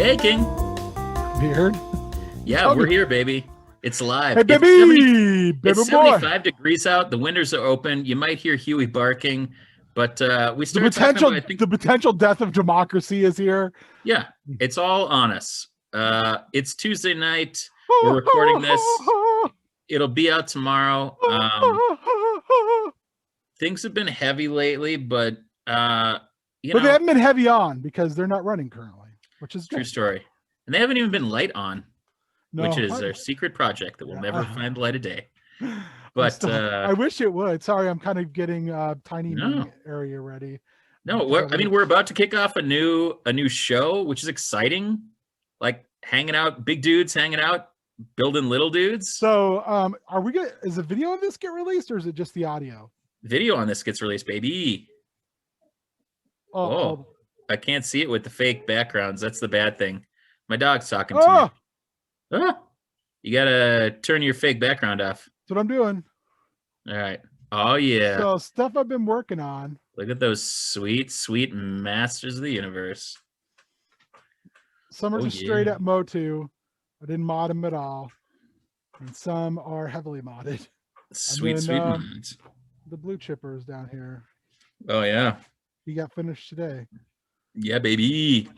Hey, King. Beard. Yeah, we're here, baby. It's live. Hey, baby, baby It's boy. 75 degrees out. The windows are open. You might hear Huey barking, but we The started talking about, I think, the potential death of democracy is here. yeah, it's all on us. It's Tuesday night. We're recording this. It'll be out tomorrow. Things have been heavy lately, but they haven't been heavy on because they're not running currently, which is true good. story. And they haven't even been light on, which is what? our secret project that will never find the light of day. I'm But still- I wish it would. Sorry, I'm kind of getting tiny No. area ready. No, we're about to kick off a new show, which is exciting. Like hanging out, big dudes hanging out, building little dudes. So, are we gonna? Is the video of this get released, or is it just the audio? Video on this gets released, baby. Oh, I can't see it with the fake backgrounds. That's the bad thing. My dog's talking to me. Oh, you gotta turn your fake background off. That's what I'm doing. All right. Oh yeah. So stuff I've been working on. Look at those sweet, sweet masters of the universe. Some are just straight up Motu. I didn't mod them at all. And some are heavily modded. Sweet, sweet mods. The blue chipper is down here. Oh yeah. He got finished today. Yeah, baby.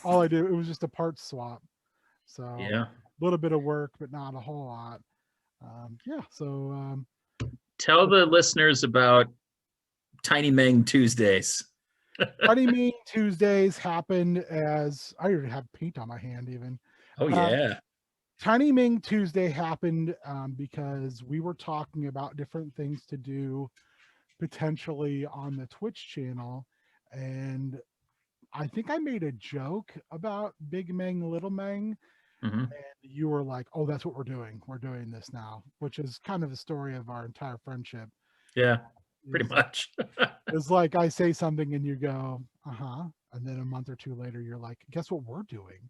All I did, it was just a parts swap. So yeah, a little bit of work, but not a whole lot. Tell the listeners about Tiny Meng Tuesdays. Tiny Meng Tuesdays happened as I already have paint on my hand even. Oh yeah. Tiny Meng Tuesday happened because we were talking about different things to do potentially on the Twitch channel. And I think I made a joke about Big Meng, Little Meng. And you were like, oh, that's what we're doing. We're doing this now, which is kind of the story of our entire friendship. Yeah, pretty much. It's like I say something and you go, uh-huh. And then a month or two later, you're like, guess what we're doing?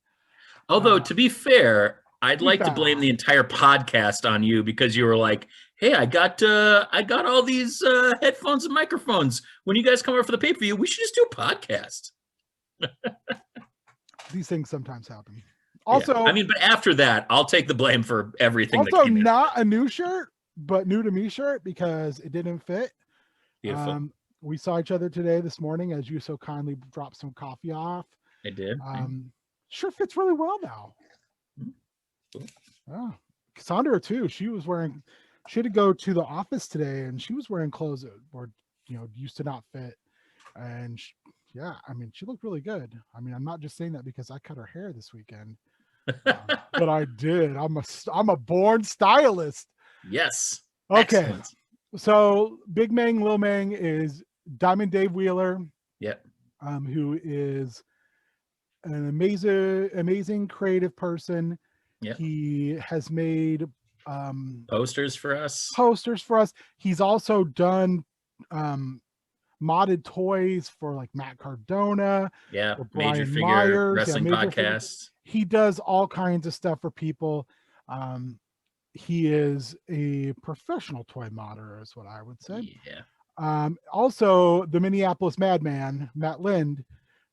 Although, to be fair, I'd like to blame the entire podcast on you because you were like, hey, I got all these headphones and microphones. When you guys come over for the pay-per-view, we should just do a podcast. These things sometimes happen. Also, yeah. I mean, but after that, I'll take the blame for everything. Also, not a new shirt, but new to me shirt because it didn't fit. Beautiful. We saw each other today, this morning, as you so kindly dropped some coffee off. I did. Shirt fits really well now. Cool. Oh, Cassandra too. She had to go to the office today, and she was wearing clothes that were, used to not fit. And she looked really good. I mean, I'm not just saying that because I cut her hair this weekend. But I did. I'm a born stylist. Yes. Okay. Excellent. So Big Meng, Lil Meng is Diamond Dave Wheeler. Yep. Who is an amazing creative person. Yep. He has made posters for us. He's also done modded toys for like Matt Cardona. Yeah. Major Figure Myers, Wrestling Podcast. He does all kinds of stuff for people. He is a professional toy modder, is what I would say. Yeah. Also, the Minneapolis Madman, Matt Lind,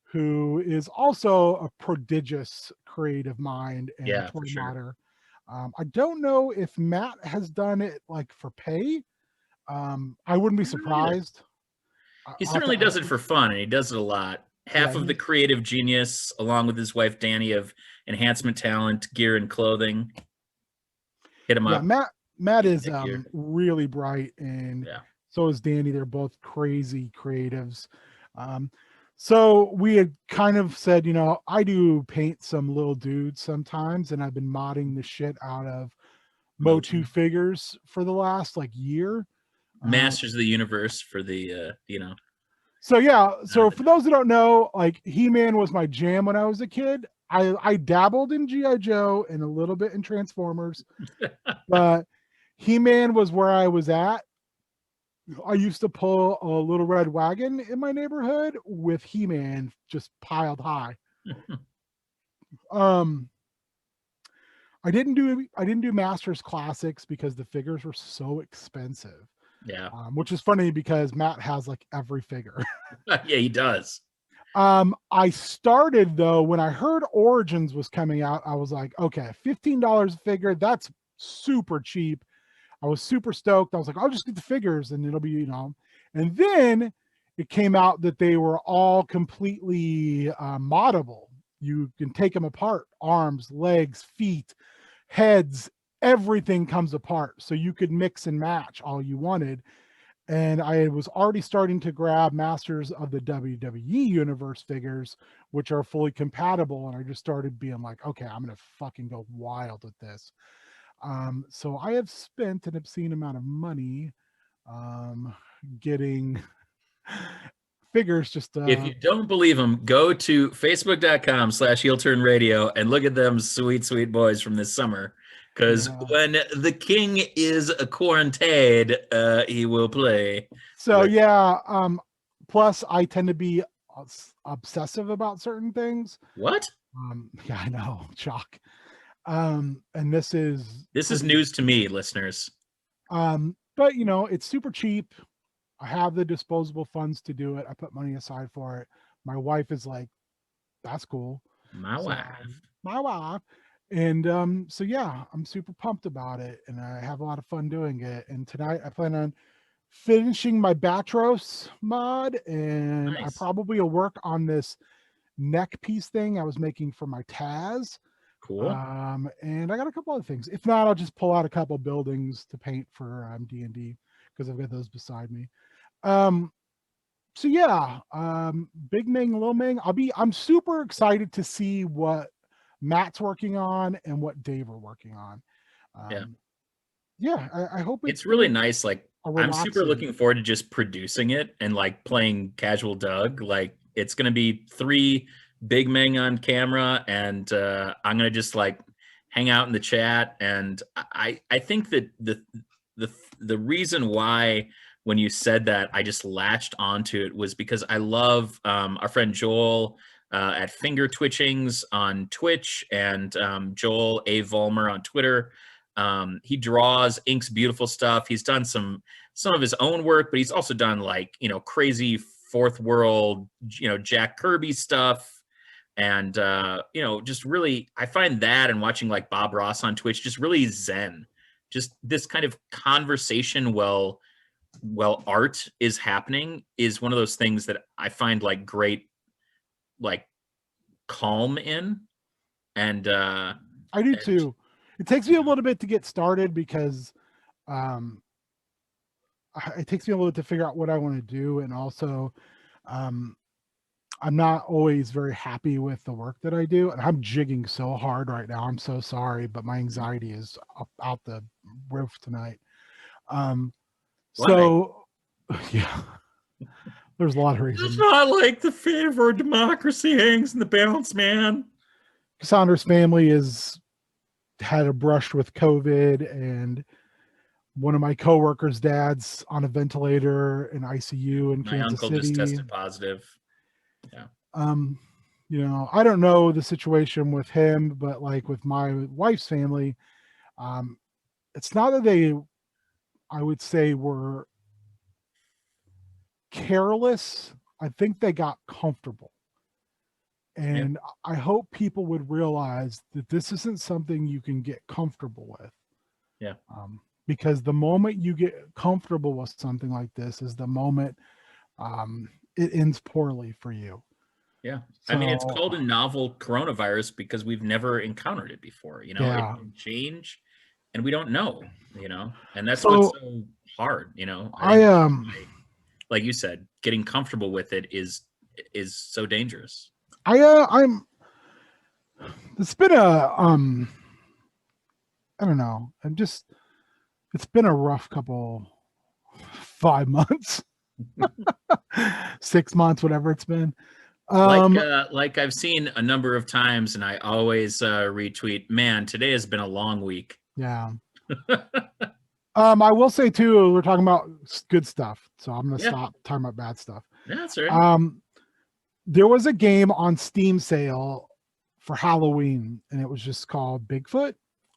who is also a prodigious creative mind and toy modder. I don't know if Matt has done it like for pay. I wouldn't be surprised. He certainly does it for fun, and he does it a lot. Half of the creative genius, along with his wife Danny, of enhancement talent, gear, and clothing. Hit him up. Matt is really bright, and so is Danny. They're both crazy creatives. So we had kind of said, I do paint some little dudes sometimes, and I've been modding the shit out of Motu figures for the last year. Masters of the Universe for the So for those who don't know, He-Man was my jam when I was a kid. I dabbled in G.I. Joe and a little bit in Transformers, but He-Man was where I was at. I used to pull a little red wagon in my neighborhood with He-Man just piled high. I didn't do Masters Classics because the figures were so expensive. Yeah. Which is funny because Matt has every figure. Yeah, he does. I started though, when I heard Origins was coming out, I was like, okay, $15 a figure, that's super cheap. I was super stoked. I was like, I'll just get the figures and it'll be, you know. And then it came out that they were all completely moddable. You can take them apart, arms, legs, feet, heads, everything comes apart. So you could mix and match all you wanted. And I was already starting to grab Masters of the WWE Universe figures, which are fully compatible. And I just started being like, okay, I'm going to fucking go wild with this. So I have spent an obscene amount of money getting figures just If you don't believe them, go to facebook.com/HeelTurnRadio and look at them sweet, sweet boys from this summer. Because when the king is quarantined, he will play. So yeah, plus I tend to be obsessive about certain things. What? Yeah, I know, shock. And this is news to me, listeners. But you know, it's super cheap. I have the disposable funds to do it. I put money aside for it. My wife is like, that's cool. My wife. And so yeah, I'm super pumped about it and I have a lot of fun doing it. And tonight I plan on finishing my Batros mod, and I probably will work on this neck piece thing I was making for my Taz. Cool. And I got a couple other things. If not, I'll just pull out a couple buildings to paint for D&D because I've got those beside me. So yeah, Big Ming, Little Ming, I'm super excited to see what Matt's working on and what Dave are working on. I hope it's really nice. Like, I'm super looking forward to just producing it and like playing casual Doug. Like, it's going to be 3 Big Ming on camera, and I'm going to just like hang out in the chat. And I think that the reason why, when you said that, I just latched onto it was because I love our friend Joel at Finger Twitchings on Twitch, and Joel A. Vollmer on Twitter. He draws, inks beautiful stuff. He's done some of his own work, but he's also done like, you know, crazy fourth world, you know, Jack Kirby stuff. And, you know, just really, I find that and watching like Bob Ross on Twitch just really zen. Just this kind of conversation while art is happening is one of those things that I find like great, like calm in. And I do too. It takes me a little bit to get started because it takes me a little bit to figure out what I want to do. And also, I'm not always very happy with the work that I do. And I'm jigging so hard right now. I'm so sorry, but my anxiety is out the roof tonight. So, yeah, there's a lot of reasons. It's not like the fate of our democracy hangs in the balance, man. Cassandra's family is had a brush with COVID, and one of my coworkers' dads on a ventilator in ICU in Kansas City. My uncle just tested positive. Yeah. You know, I don't know the situation with him, but like with my wife's family, it's not that they, I would say, were careless. I think they got comfortable. And I hope people would realize that this isn't something you can get comfortable with. Yeah. Because the moment you get comfortable with something like this is the moment it ends poorly for you. Yeah. So, I mean, it's called a novel coronavirus because we've never encountered it before. You know, it can change and we don't know, you know, and that's what's so hard, you know. Like you said, getting comfortable with it is so dangerous. It's been a I don't know. It's been a rough couple 5 months, 6 months, whatever it's been. Like I've seen a number of times, and I always retweet, man, today has been a long week. Yeah. I will say too, we're talking about good stuff, so I'm gonna stop talking about bad stuff. Yeah, that's right. There was a game on Steam sale for Halloween, and it was just called Bigfoot.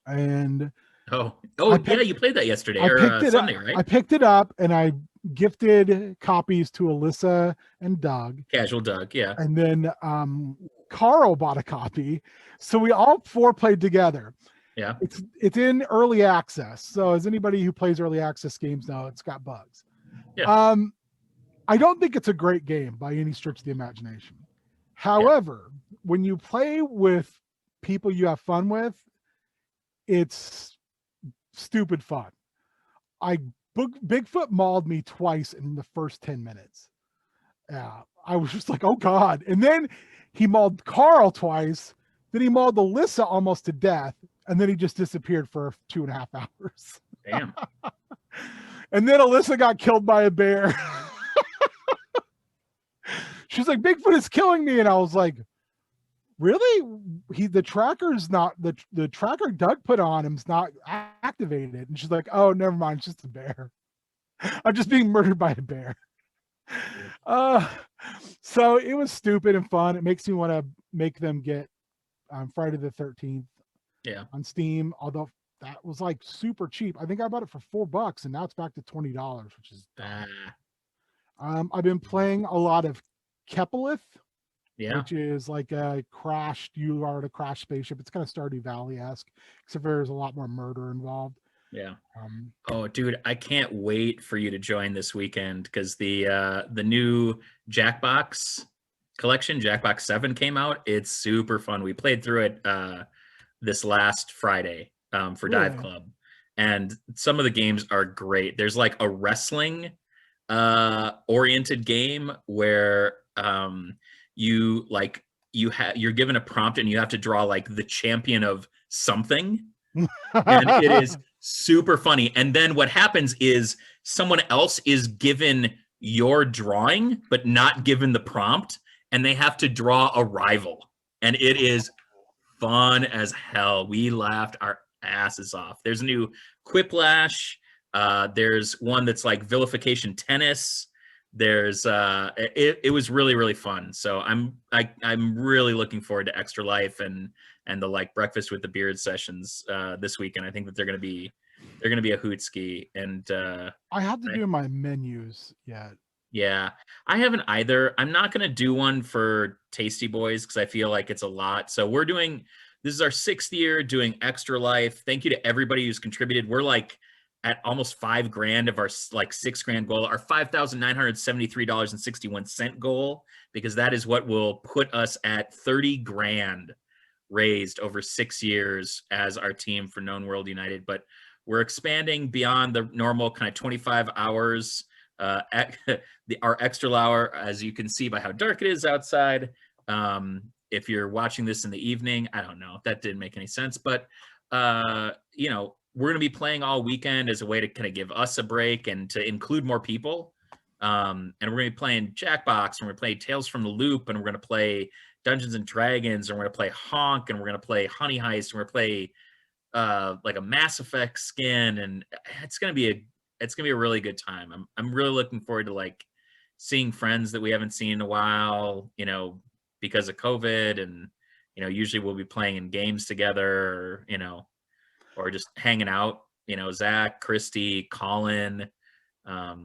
And you played that yesterday or Sunday, right? I picked it up and I gifted copies to Alyssa and Doug, Casual Doug, yeah. and then Carl bought a copy, so we all 4 played together. Yeah. It's in early access, so as anybody who plays early access games know, it's got bugs. Yeah. I don't think it's a great game by any stretch of the imagination. However, when you play with people you have fun with, it's stupid fun. Bigfoot mauled me twice in the first 10 minutes. Yeah, I was just like, oh God. And then he mauled Carl twice. Then he mauled Alyssa almost to death. And then he just disappeared for 2.5 hours. Damn. And then Alyssa got killed by a bear. She's like, Bigfoot is killing me. And I was like, really? The tracker's not, the tracker Doug put on him's not activated. And she's like, oh, never mind. It's just a bear. I'm just being murdered by a bear. So it was stupid and fun. It makes me want to make them get Friday the 13th on Steam, although that was like super cheap. I think I bought it for $4 and now it's back to $20, which is I've been playing a lot of Kepalith, which is like a you are at a crashed spaceship. It's kind of Stardew Valley-esque, except for there's a lot more murder involved. Yeah. Oh, dude, I can't wait for you to join this weekend because the new Jackbox collection, Jackbox 7, came out. It's super fun. We played through it this last Friday for Dive Club, and some of the games are great. There's like a wrestling oriented game where you're given a prompt and you have to draw like the champion of something. And it is super funny. And then what happens is someone else is given your drawing, but not given the prompt, and they have to draw a rival. And it is fun as hell. We laughed our asses off. There's a new Quiplash. There's one that's like vilification tennis. There's it was really, really fun. So I'm really looking forward to Extra Life and the like breakfast with the beard sessions this weekend. I think that they're gonna be a hoot ski. And I have to do my menus yet. Yeah, I haven't either. I'm not gonna do one for Tasty Boys because I feel like it's a lot. So this is our 6th year doing Extra Life. Thank you to everybody who's contributed. We're like at almost $5,000 of our like $6,000 goal, our $5,973.61 goal, because that is what will put us at $30,000 raised over 6 years as our team for Known World United. But we're expanding beyond the normal kind of 25 hours. Our extra hour, as you can see by how dark it is outside. If you're watching this in the evening, I don't know, that didn't make any sense, but we're going to be playing all weekend as a way to kind of give us a break and to include more people. And we're going to be playing Jackbox, and we're going to play Tales from the Loop, and we're going to play Dungeons and Dragons, and we're going to play Honk, and we're going to play Honey Heist, and we're going to play like a Mass Effect skin, and it's going to be a really good time. I'm really looking forward to like seeing friends that we haven't seen in a while, because of COVID, and usually we'll be playing in games together, or just hanging out, Zach, Christy, Colin, I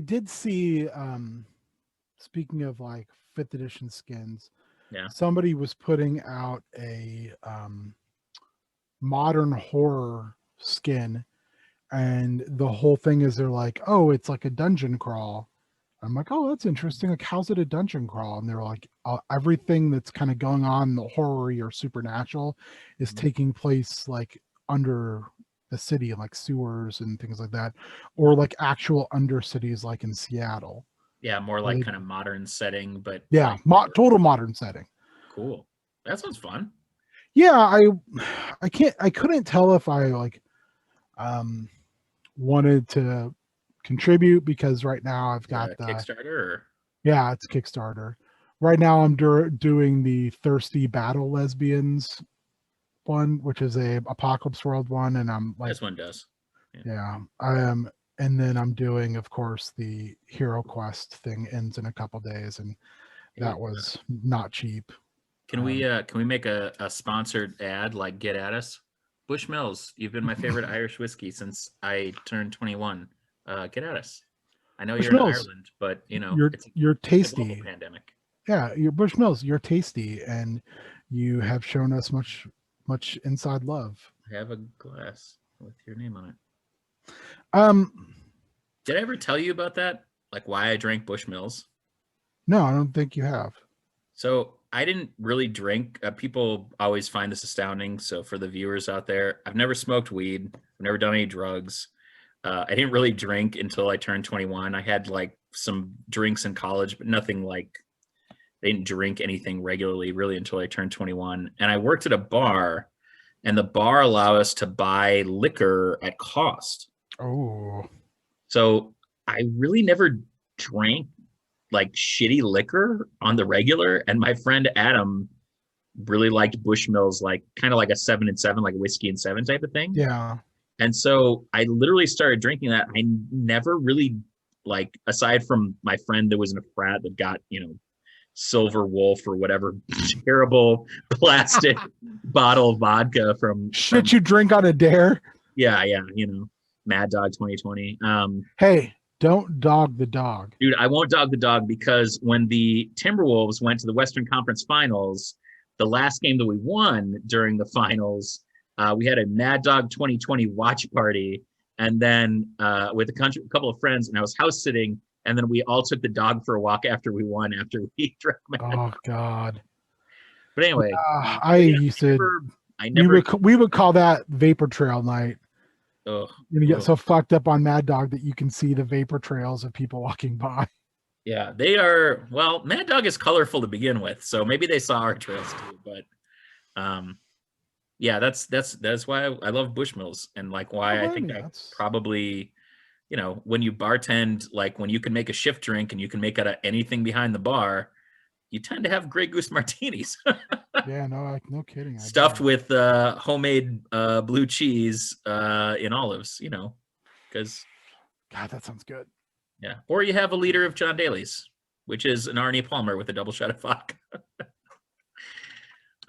did see, speaking of like 5th edition skins, somebody was putting out a modern horror skin, and the whole thing is they're like, oh, it's like a dungeon crawl. I'm like, oh, that's interesting. Like, how's it a dungeon crawl? And they're like, everything that's kind of going on, the horror or supernatural, is taking place like under the city, like sewers and things like that, or like actual undercities, like in Seattle. Yeah, more like kind of modern setting, but yeah, total modern setting. Cool. That sounds fun. Yeah, I couldn't tell if I like wanted to contribute, because right now I've got the Kickstarter. Yeah, it's Kickstarter. Right now I'm doing the Thirsty Battle Lesbians one, which is a Apocalypse World one, and I'm like, this one does. Yeah, I am. And then I'm doing, of course, the Hero Quest thing ends in a couple days, and that was not cheap. Can we make a sponsored ad, like get at us? Bushmills, you've been my favorite Irish whiskey since I turned 21. get at us. I know you're in Bushmills, Ireland, but you know you're it's you're a global tasty. pandemic. Yeah, you're Bushmills. You're tasty, and you have shown us much inside love. I have a glass with your name on it. Um, Did I ever tell you about that? Like why I drank Bushmills? no, I don't think you have. So I didn't really drink. People always find this astounding. So for the viewers out there, I've never smoked weed. I've never done any drugs. I didn't really drink until I turned 21. I had like some drinks in college, but nothing like I didn't drink anything regularly really until I turned 21. And I worked at a bar, and the bar allowed us to buy liquor at cost. Oh, So I really never drank like shitty liquor on the regular. And my friend Adam really liked Bushmills, like kind of like a 7 and 7, like a whiskey and 7 type of thing. yeah. And so I literally started drinking that. I never really, like, aside from my friend that was in a frat that got, Silver Wolf or whatever terrible plastic bottle of vodka from Shit, you drink on a dare. yeah, Mad Dog 2020. Hey, don't dog the dog. Dude, I won't dog the dog because when the Timberwolves went to the Western Conference Finals, the last game that we won during the finals, we had a Mad Dog 2020 watch party, and then with a couple of friends, and I was house sitting, and then we all took the dog for a walk after we won, after we drank Mad Oh God. But anyway, I used to. I never. We would call that vapor trail night. Oh, You get so fucked up on Mad Dog that you can see the vapor trails of people walking by. Yeah, they are. Well, Mad Dog is colorful to begin with, so maybe they saw our trails too. But, yeah, that's why I love Bushmills, and like why I think that's probably, when you bartend, like when you can make a shift drink and you can make out of anything behind the bar, you tend to have Grey Goose martinis. Yeah, no kidding. Stuffed with homemade blue cheese in olives, because God, that sounds good. Yeah, or you have a liter of John Daly's, which is an Arnie Palmer with a double shot of vodka.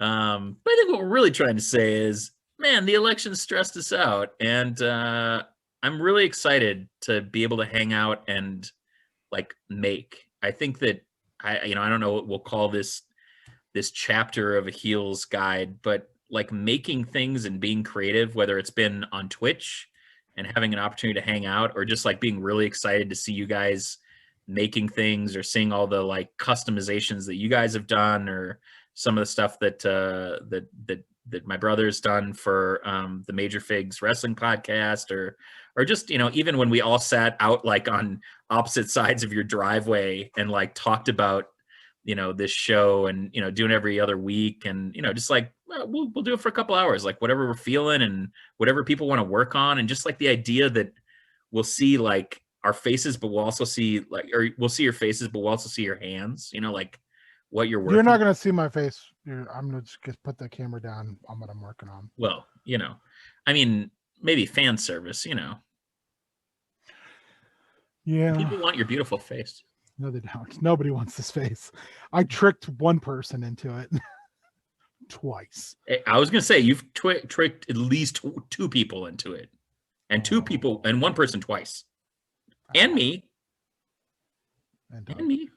But I think what we're really trying to say is, man, the election stressed us out, and I'm really excited to be able to hang out and like make. I think that I don't know what we'll call this chapter of a Heels guide, but like making things and being creative, whether it's been on Twitch and having an opportunity to hang out, or just like being really excited to see you guys making things, or seeing all the like customizations that you guys have done, or some of the stuff that that my brother's done for the Major Figs Wrestling podcast, or just, even when we all sat out like on opposite sides of your driveway and like talked about this show, and doing every other week, and just like, well, we'll do it for a couple hours, like whatever we're feeling and whatever people want to work on, and just like the idea that we'll see like our faces, but we'll also see like, or we'll see your faces, but we'll also see your hands, like what you're working. You're not gonna see my face. I'm gonna just put the camera down on what I'm working on. Well, I mean, maybe fan service, Yeah. People want your beautiful face. No, they don't. Nobody wants this face. I tricked one person into it twice. I was gonna say you've tricked at least two people into it, and two people and one person twice, and me, and me.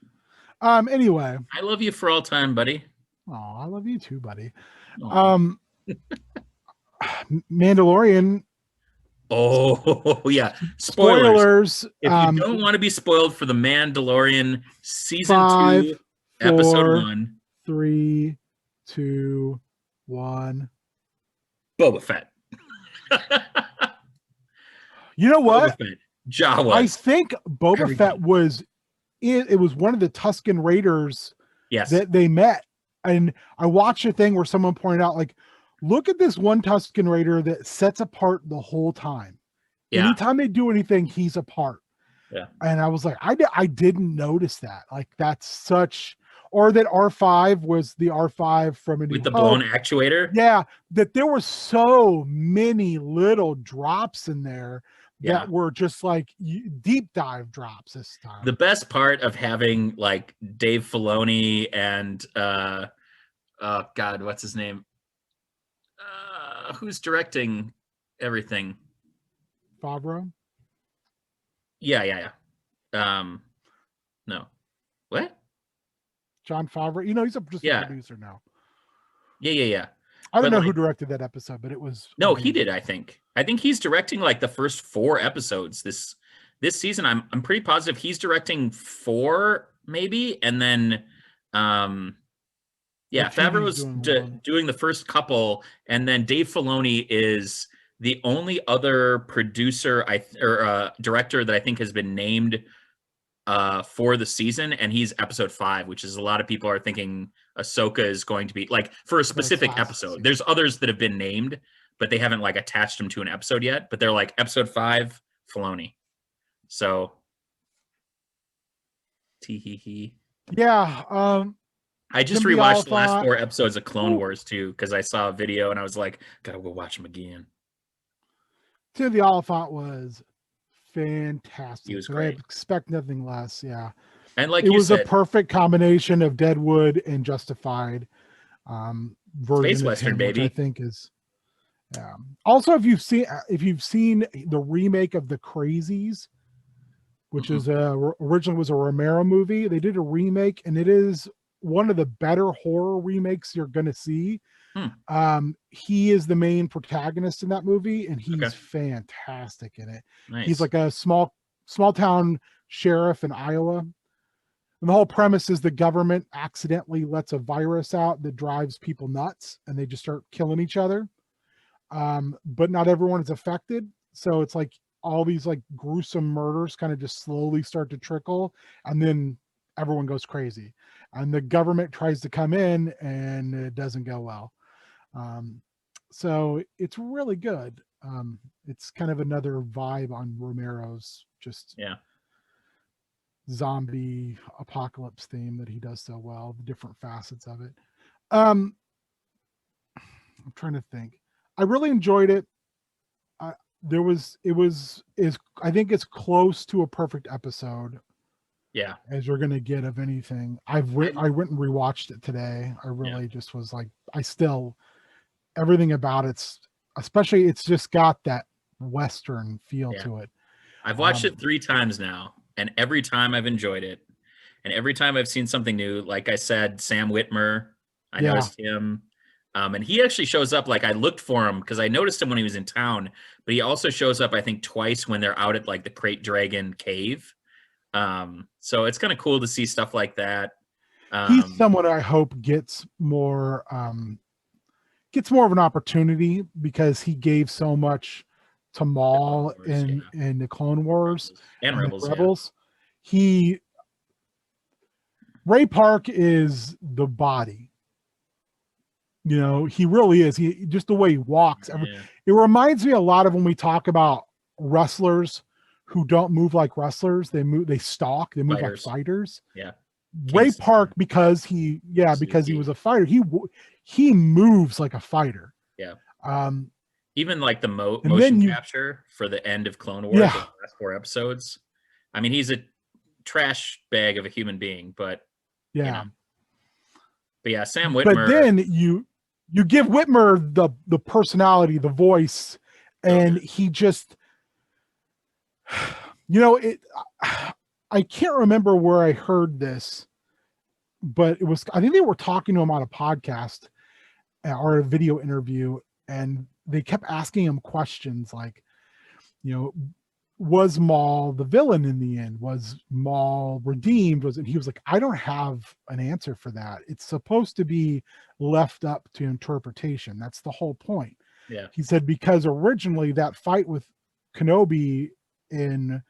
Anyway, I love you for all time, buddy. Oh, I love you too, buddy. Mandalorian. Oh yeah, spoilers. If you don't want to be spoiled for the Mandalorian season 2, episode 1, 3, 2, 1. Boba Fett. You know what? Jawas. I think Boba Fett was. It was one of the Tusken Raiders. Yes. That they met, and I watched a thing where someone pointed out, like, look at this one Tusken Raider that sets apart the whole time. Yeah. Anytime they do anything, he's apart. Yeah. And I was like, I didn't notice that. Like, that's such, or that R5 was the R5 from with the blown actuator. Yeah. That there were so many little drops in there that were just like deep dive drops this time. The best part of having like Dave Filoni and oh God, what's his name? Who's directing everything? Favreau. Yeah. No. What? Jon Favreau. He's just a Yeah. producer now. Yeah. I don't But know like, who directed that episode, but it was no, he amazing. did. I think he's directing like the first 4 episodes this season. I'm pretty positive he's directing 4, maybe, and then, yeah, Waititi's Favreau's doing one. doing the first couple, and then Dave Filoni is the only other producer or director that I think has been named for the season, and he's episode 5, which is a lot of people are thinking Ahsoka is going to be like for a specific episode. There's others that have been named, but they haven't like attached them to an episode yet. But they're like episode 5, Filoni. So, tee hee hee. Yeah. I just Timothy rewatched the last Olyphant. 4 episodes of Clone Ooh. Wars too because I saw a video and I was like, gotta go watch them again. Timothy Olyphant was fantastic. He was great. I expect nothing less. Yeah. And like it you was said, a perfect combination of Deadwood and Justified version Space of Western, him, baby. Which I think is. Yeah. Also, if you've seen the remake of The Crazies, which is originally was a Romero movie, they did a remake, and it is one of the better horror remakes you're going to see. He is the main protagonist in that movie, and he's fantastic in it. Nice. He's like a small town sheriff in Iowa. And the whole premise is the government accidentally lets a virus out that drives people nuts, and they just start killing each other. But not everyone is affected. So it's like all these like gruesome murders kind of just slowly start to trickle, and then everyone goes crazy. And the government tries to come in, and it doesn't go well. So it's really good. It's kind of another vibe on Romero's just zombie apocalypse theme that he does so well, the different facets of it. I'm trying to think. I really enjoyed it. I think it's close to a perfect episode. Yeah. As you're going to get of anything. I went and rewatched it today. I really just was like, everything about it's just got that Western feel to it. I've watched it 3 times now, and every time I've enjoyed it. And every time I've seen something new, like I said, Sam Witwer, I noticed him. And he actually shows up, like I looked for him because I noticed him when he was in town, but he also shows up, I think, twice when they're out at like the Krayt Dragon cave. So it's kind of cool to see stuff like that. He's someone I hope gets more of an opportunity because he gave so much to Maul in the Clone Wars and Rebels. Ray Park is the body. He really is. He just the way he walks. It reminds me a lot of when we talk about wrestlers who don't move like wrestlers. They stalk. They move like fighters. Yeah. Ray Park, because he was a fighter. He moves like a fighter. Yeah. Even like the motion capture for the end of Clone Wars, the last 4 episodes. I mean, he's a trash bag of a human being, but But yeah, Sam Witwer. But then you give Witwer the personality, the voice, and he just, I can't remember where I heard this, but I think they were talking to him on a podcast or a video interview, and they kept asking him questions like, was Maul the villain in the end? Was Maul redeemed? And he was like, I don't have an answer for that. It's supposed to be left up to interpretation. That's the whole point. Yeah. He said, because originally that fight with Kenobi in,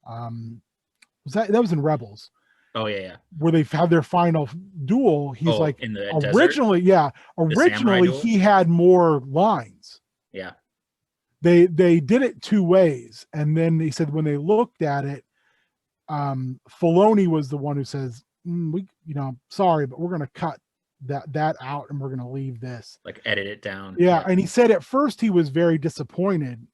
that was in Rebels. Oh yeah. Where they've had their final duel. He's like, in the originally, desert? Originally he had more lines. Yeah. They did it 2 ways, and then they said when they looked at it, Filoni was the one who says, sorry, but we're going to cut that out, and we're going to leave this, like edit it down. Yeah, and he said at first he was very disappointed,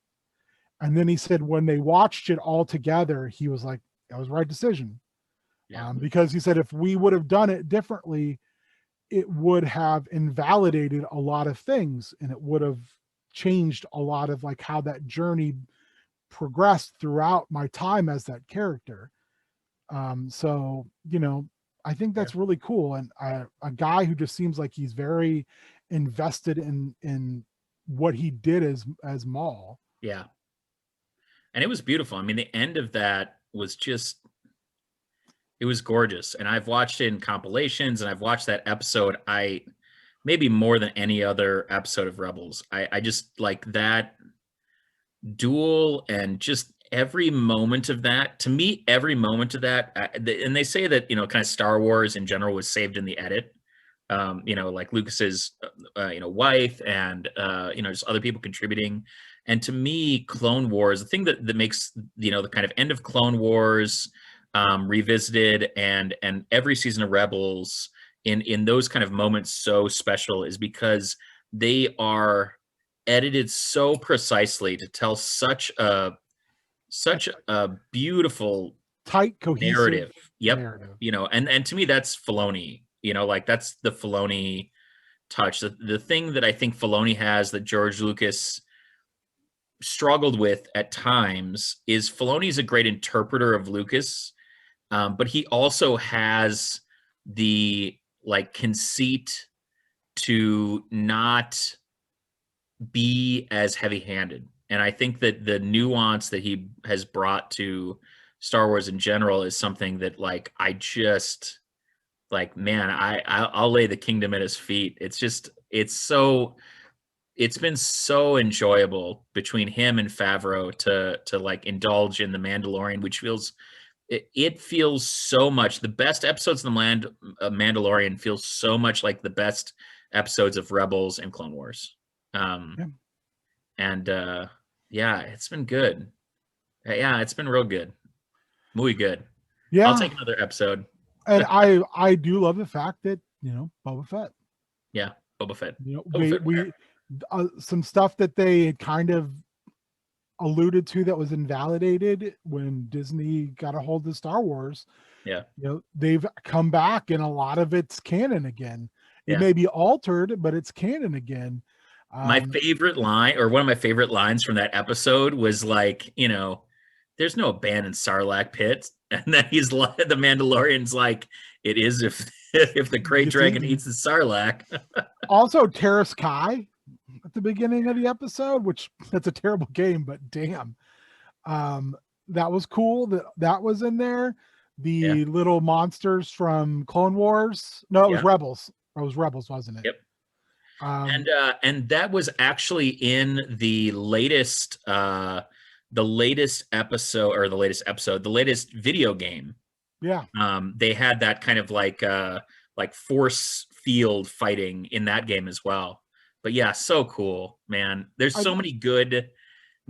and then he said when they watched it all together, he was like, that was the right decision. Yeah. Because he said if we would have done it differently, it would have invalidated a lot of things, and it would have changed a lot of like how that journey progressed throughout my time as that character. So, you know, I think that's really cool. And a guy who just seems like he's very invested in what he did as Maul. Yeah. And it was beautiful. I mean, the end of that was just, it was gorgeous. And I've watched it in compilations, and I've watched that episode. Maybe more than any other episode of Rebels. I just like that duel, and just every moment of that. To me, every moment of that, and they say that, you know, kind of Star Wars in general was saved in the edit. You know, like Lucas's, you know, wife, and you know, just other people contributing. And to me, Clone Wars, the thing that makes, you know, the kind of end of Clone Wars revisited, and every season of Rebels in those kind of moments so special, is because they are edited so precisely to tell such a beautiful Tight, cohesive narrative. Yep. narrative. You know, and to me, that's Filoni. You know, like, that's the Filoni touch. The thing that I think Filoni has that George Lucas struggled with at times is Filoni's a great interpreter of Lucas, but he also has the like conceit to not be as heavy-handed. And I think that the nuance that he has brought to Star Wars in general is something that, like, I just, like, man, I'll lay the kingdom at his feet. It's just, it's been so enjoyable between him and Favreau to like indulge in the Mandalorian, which feels, it feels so much, the best episodes of the Mandalorian feels so much like the best episodes of Rebels and Clone Wars. And yeah, it's been good. Yeah, it's been real good. Muy good. Yeah. I'll take another episode. And I do love the fact that, you know, Boba Fett. Yeah, Boba Fett. You know, Boba Fett. Some stuff that they had kind of alluded to that was invalidated when Disney got a hold of Star Wars. Yeah. You know, they've come back, and a lot of it's canon again. It Yeah. may be altered, but it's canon again. My favorite line, or one of my favorite lines from that episode, was like, you know, there's no abandoned Sarlacc pit. And then he's like, the Mandalorian's like, it is if the Great Dragon eats the Sarlacc. Also, Terrace Kai at the beginning of the episode, which that's a terrible game, but damn. That was cool that was in there. The little monsters from Clone Wars. No, it was Rebels. It was Rebels, wasn't it? Yep. And that was actually in the latest episode, the latest video game. Yeah. They had that kind of like force field fighting in that game as well. But yeah, so cool, man. There's so many good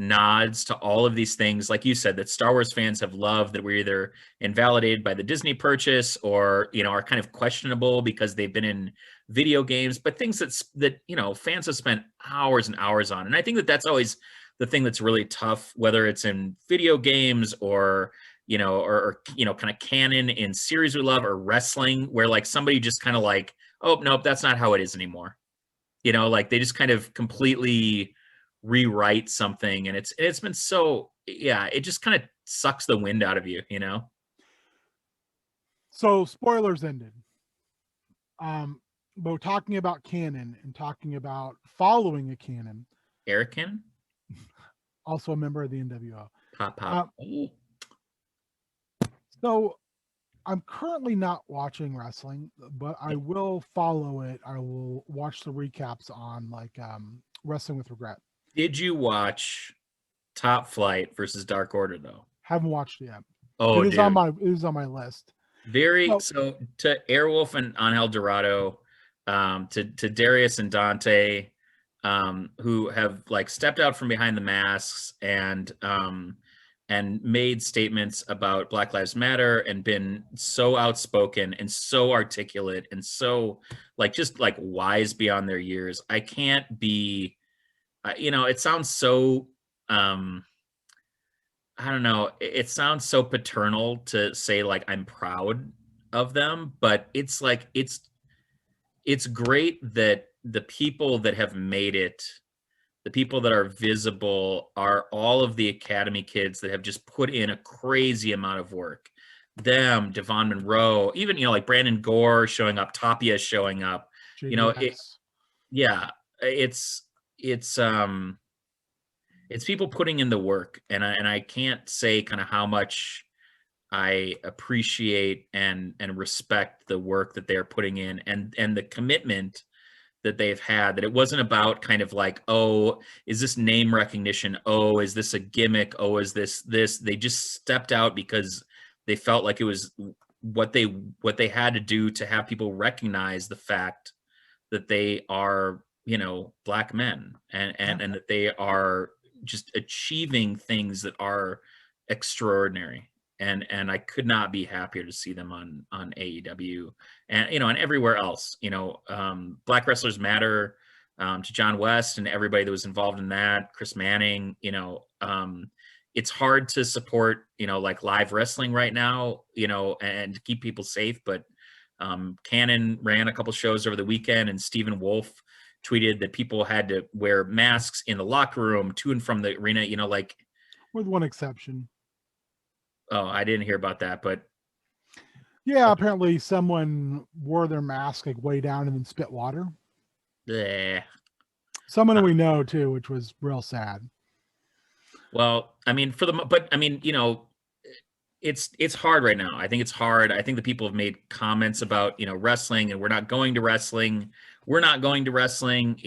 nods to all of these things, like you said, that Star Wars fans have loved, that were either invalidated by the Disney purchase, or, you know, are kind of questionable because they've been in video games, but things that you know, fans have spent hours and hours on. And I think that that's always the thing that's really tough, whether it's in video games, or, you know, or you know, kind of canon in series we love, or wrestling, where like somebody just kind of like, oh nope, that's not how it is anymore. You know, like they just kind of completely rewrite something, and it's been so, yeah, it just kind of sucks the wind out of you, you know. So spoilers ended. But talking about canon and talking about following a canon. Eric Cannon, also a member of the NWO. Pop. So I'm currently not watching wrestling, but I will follow it. I will watch the recaps on like Wrestling with Regret. Did you watch Top Flight versus Dark Order though? Haven't watched it yet. Oh, it is on my list. So to Airwolf and Angel Dorado, to Darius and Dante, who have like stepped out from behind the masks and made statements about Black Lives Matter, and been so outspoken and so articulate and so like just like wise beyond their years. I can't be, you know, it sounds so, I don't know, it sounds so paternal to say like I'm proud of them, but it's like it's great that the people that have made it, the people that are visible are all of the Academy kids that have just put in a crazy amount of work. Them, Devon Monroe, even, like Brandon Gore showing up, Tapia showing up, yeah, it's people putting in the work, and I can't say kind of how much I appreciate and respect the work that they're putting in, and the commitment that they've had, that it wasn't about kind of like, oh, is this name recognition? Oh, is this a gimmick? Oh, is this? They just stepped out because they felt like it was what they had to do to have people recognize the fact that they are, Black men, and that they are just achieving things that are extraordinary. And I could not be happier to see them on AEW, and and everywhere else. Black Wrestlers Matter, to John West and everybody that was involved in that, Chris Manning. It's hard to support like live wrestling right now, and to keep people safe. But Cannon ran a couple shows over the weekend, and Stephen Wolf tweeted that people had to wear masks in the locker room to and from the arena. Like, with one exception. Oh, I didn't hear about that, but yeah, apparently someone wore their mask like way down and then spit water. Yeah. Someone we know too, which was real sad. Well, I mean, it's hard right now. I think it's hard. I think the people have made comments about, wrestling, and we're not going to wrestling. We're not going to wrestling.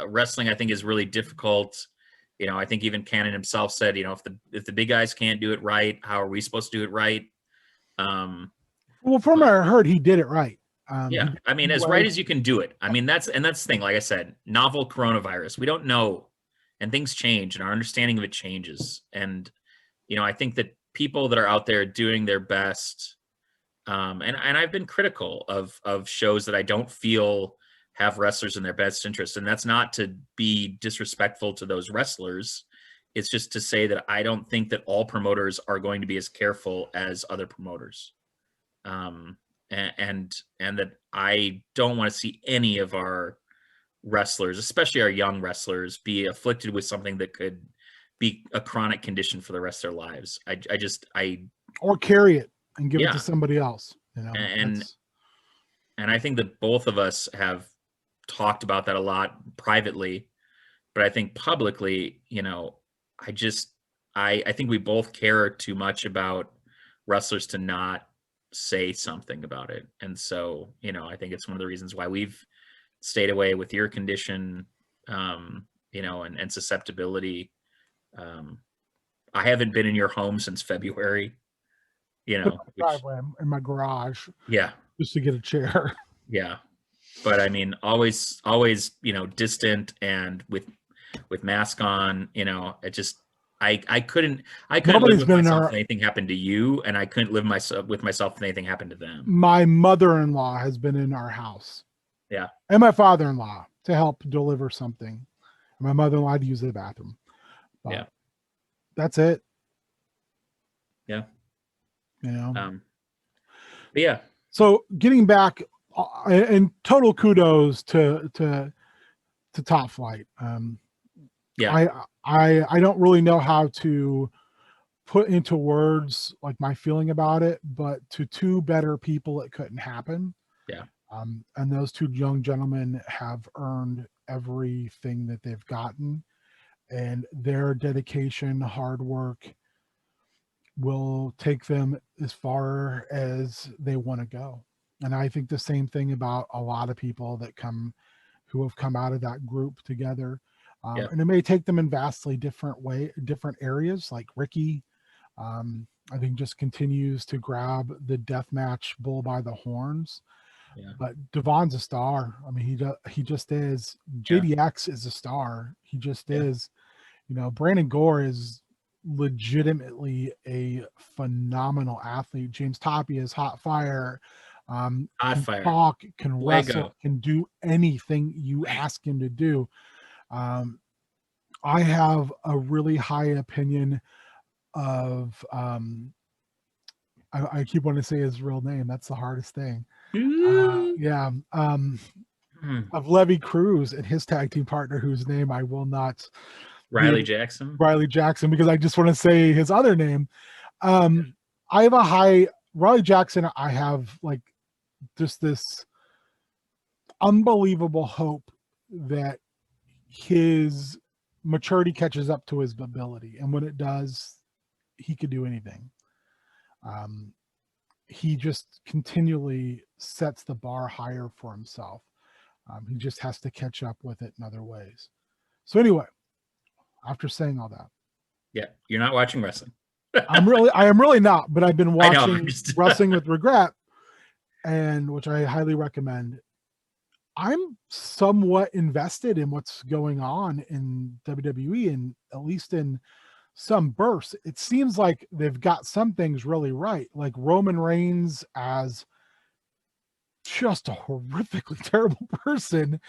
Wrestling, I think, is really difficult. I think even Cannon himself said, if the big guys can't do it right, how are we supposed to do it right? Well, from what I heard, he did it right. Yeah, I mean, as right as you can do it. I mean, that's the thing. Like I said, novel coronavirus. We don't know, and things change, and our understanding of it changes. And I think that people that are out there doing their best, and I've been critical of shows that I don't feel have wrestlers in their best interest, and that's not to be disrespectful to those wrestlers. It's just to say that I don't think that all promoters are going to be as careful as other promoters, and that I don't want to see any of our wrestlers, especially our young wrestlers, be afflicted with something that could be a chronic condition for the rest of their lives. Or carry it and give it to somebody else. And I think that both of us have talked about that a lot privately, but I think publicly, I think we both care too much about wrestlers to not say something about it. And so, I think it's one of the reasons why we've stayed away with your condition, and susceptibility. I haven't been in your home since February, in my garage. Yeah. Just to get a chair. Yeah. But I mean, always, distant and with mask on, it just, I couldn't live with myself if anything happened to you, and I couldn't live with myself if anything happened to them. My mother-in-law has been in our house. Yeah. And my father-in-law to help deliver something. My mother-in-law had to use the bathroom. But yeah. That's it. Yeah. But yeah. So getting back, and total kudos to Top Flight. Yeah. I don't really know how to put into words like my feeling about it, but to two better people, it couldn't happen. Yeah. And those two young gentlemen have earned everything that they've gotten, and their dedication, hard work will take them as far as they want to go. And I think the same thing about a lot of people who have come out of that group together. And it may take them in vastly different areas, like Ricky, I think just continues to grab the deathmatch bull by the horns. Yeah. But Devon's a star. I mean, he just is. JDX is a star. He just is. Brandon Gore is legitimately a phenomenal athlete. James Tapia is hot fire. Can talk, can wrestle, can do anything you ask him to do. I have a really high opinion of I keep wanting to say his real name. That's the hardest thing. of Levy Cruz and his tag team partner, whose name I will not Riley Jackson. Riley Jackson, because I just want to say his other name. I have a high Riley Jackson. I have like just this unbelievable hope that his maturity catches up to his ability, and when it does, he could do anything. He just continually sets the bar higher for himself. He just has to catch up with it in other ways. So anyway, after saying all that, yeah, you're not watching wrestling. I am really not, but I've been watching just... Wrestling with Regret, and which I highly recommend. I'm somewhat invested in what's going on in WWE, and at least in some bursts. It seems like they've got some things really right, like Roman Reigns as just a horrifically terrible person.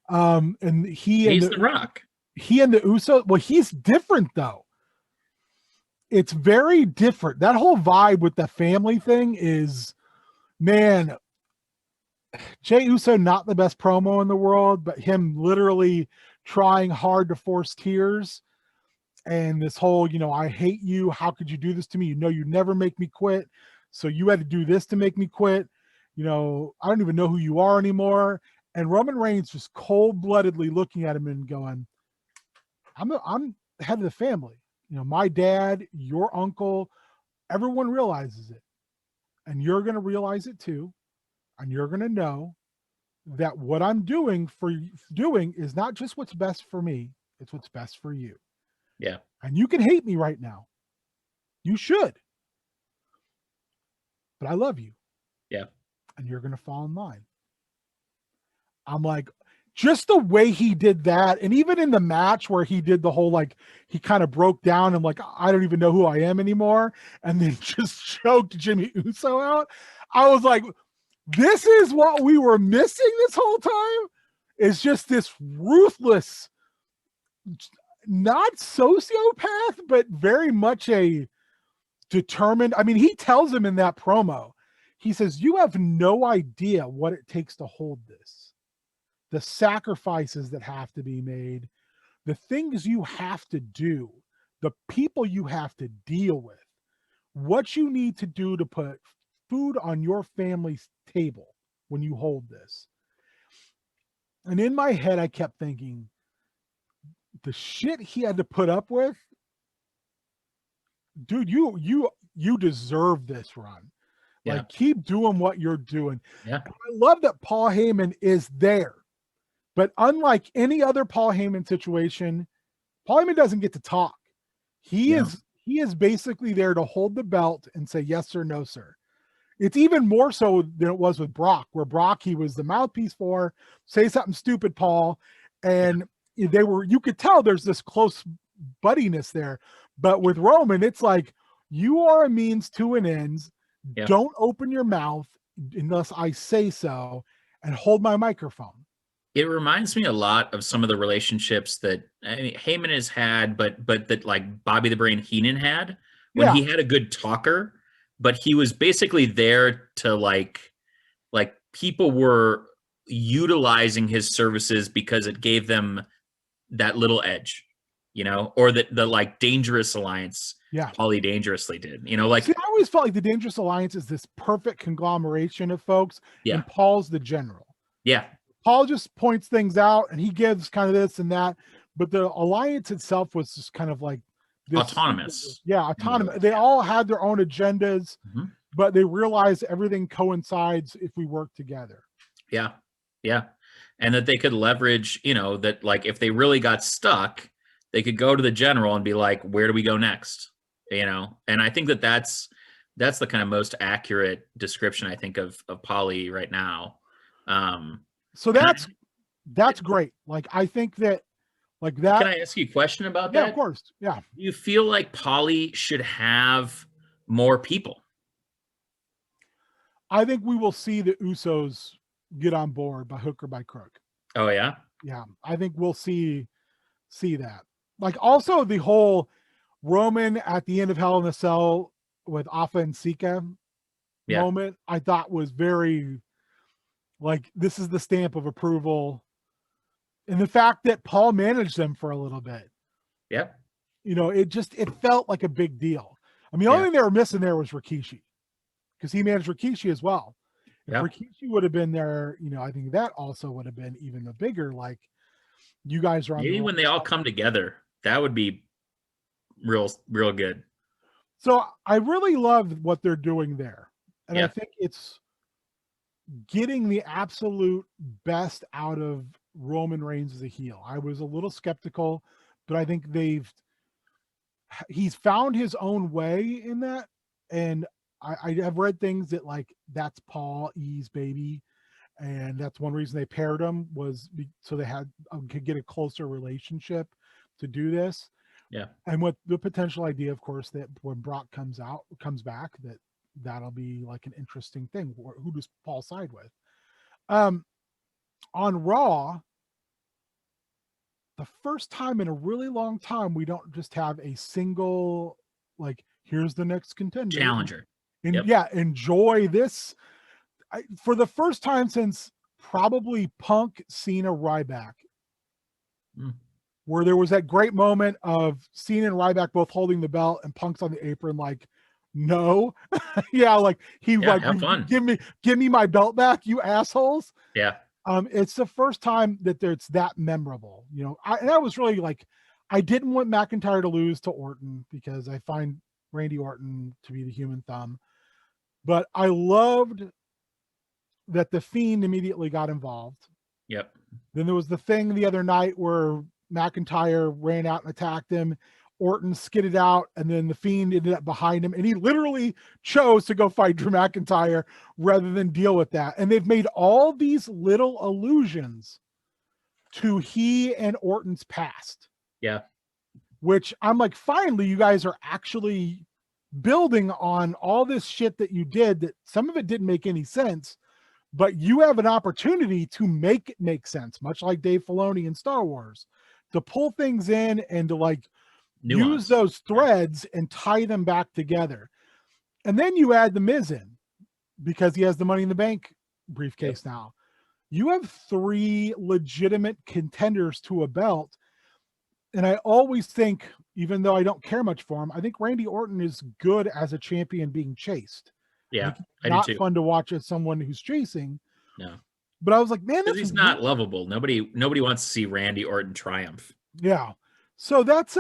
And he's the Rock. He and the Usos, well, he's different though. It's very different. That whole vibe with the family thing is, man, Jey Uso, not the best promo in the world, but him literally trying hard to force tears. And this whole, I hate you. How could you do this to me? You never make me quit. So you had to do this to make me quit. I don't even know who you are anymore. And Roman Reigns just cold-bloodedly looking at him and going, I'm head of the family. My dad, your uncle, everyone realizes it. And you're going to realize it too. And you're going to know that what I'm doing is not just what's best for me. It's what's best for you. Yeah. And you can hate me right now. You should. But I love you. Yeah. And you're going to fall in line. I'm like, just the way he did that. And even in the match where he did the whole, like, he kind of broke down and like, I don't even know who I am anymore. And then just choked Jimmy Uso out. I was like, this is what we were missing this whole time. It's just this ruthless, not sociopath, but very much a determined. I mean, he tells him in that promo, he says, you have no idea what it takes to hold this. The sacrifices that have to be made, the things you have to do, the people you have to deal with, what you need to do to put food on your family's table when you hold this. And in my head, I kept thinking, the shit he had to put up with, dude, you deserve this run. Yeah. Like, keep doing what you're doing. Yeah. I love that Paul Heyman is there. But unlike any other Paul Heyman situation, Paul Heyman doesn't get to talk. He is basically there to hold the belt and say yes or no, sir. It's even more so than it was with Brock, where Brock, he was the mouthpiece for, say something stupid, Paul. And you could tell there's this close buddiness there. But with Roman, it's like, you are a means to an end. Yeah. Don't open your mouth unless I say so, and hold my microphone. It reminds me a lot of some of the relationships that Heyman has had, but that like Bobby the Brain Heenan had when he had a good talker, but he was basically there to like people were utilizing his services because it gave them that little edge, or that the like Dangerous Alliance, Paulie Dangerously did, like. See, I always felt like the Dangerous Alliance is this perfect conglomeration of folks, and Paul's the general. Yeah. Paul just points things out and he gives kind of this and that, but the alliance itself was just kind of like this, autonomous. Yeah, autonomous. They all had their own agendas, but they realized everything coincides if we work together. Yeah, yeah, and that they could leverage, that like if they really got stuck, they could go to the general and be like, "Where do we go next?" And I think that's the kind of most accurate description I think of Paulie right now. So that's great. Like, I think that, like that. Can I ask you a question about that? Yeah, of course. Yeah. Do you feel like Paulie should have more people? I think we will see the Usos get on board by hook or by crook. Oh yeah. Yeah, I think we'll see that. Like, also the whole Roman at the end of Hell in a Cell with Afa and Sika moment, I thought was very. Like this is the stamp of approval. And the fact that Paul managed them for a little bit, Yep. it felt like a big deal. I mean, the only Yeah. thing they were missing there was Rikishi, because he managed Rikishi as well. If Yep. Rikishi would have been there, I think that also would have been even a bigger, like, you guys are on the Maybe wrong when they all side. come together, that would be real good. So I really love what they're doing there. And I Yeah. think it's getting the absolute best out of Roman Reigns as a heel. I was a little skeptical, but I think he's found his own way in that. And I have read things that, like, that's Paul E's baby. And that's one reason they paired them, so they could get a closer relationship to do this. Yeah. And with the potential idea, of course, that when Brock comes back, that'll be like an interesting thing. Who does Paul side with? On Raw, the first time in a really long time, we don't just have a single, like, here's the next contender. Challenger. And Yep. yeah, enjoy this. For the first time since probably Punk, Cena, Ryback, where there was that great moment of Cena and Ryback both holding the belt and Punk's on the apron, like, no. Yeah, like Have fun. give me my belt back, you assholes. Yeah. It's the first time that it's that memorable. And that was really, like, I didn't want McIntyre to lose to Orton because I find Randy Orton to be the human thumb. But I loved that the Fiend immediately got involved. Yep. Then there was the thing the other night where McIntyre ran out and attacked him. Orton skidded out, and then the Fiend ended up behind him, and he literally chose to go fight Drew McIntyre rather than deal with that. And they've made all these little allusions to he and Orton's past. Yeah. Which I'm like, finally, you guys are actually building on all this shit that you did, that some of it didn't make any sense, but you have an opportunity to make it make sense, much like Dave Filoni in Star Wars, to pull things in and to, like, Nuance. use those threads and tie them back together. And then you add the Miz in, because he has the Money in the Bank briefcase. Yep. Now you have 3 legitimate contenders to a belt. And I always think, even though I don't care much for him, I think Randy Orton is good as a champion being chased. Yeah, I not do too. Fun to watch as someone who's chasing. No. But I was like, man, he's not lovable. Nobody wants to see Randy Orton triumph. Yeah. So that's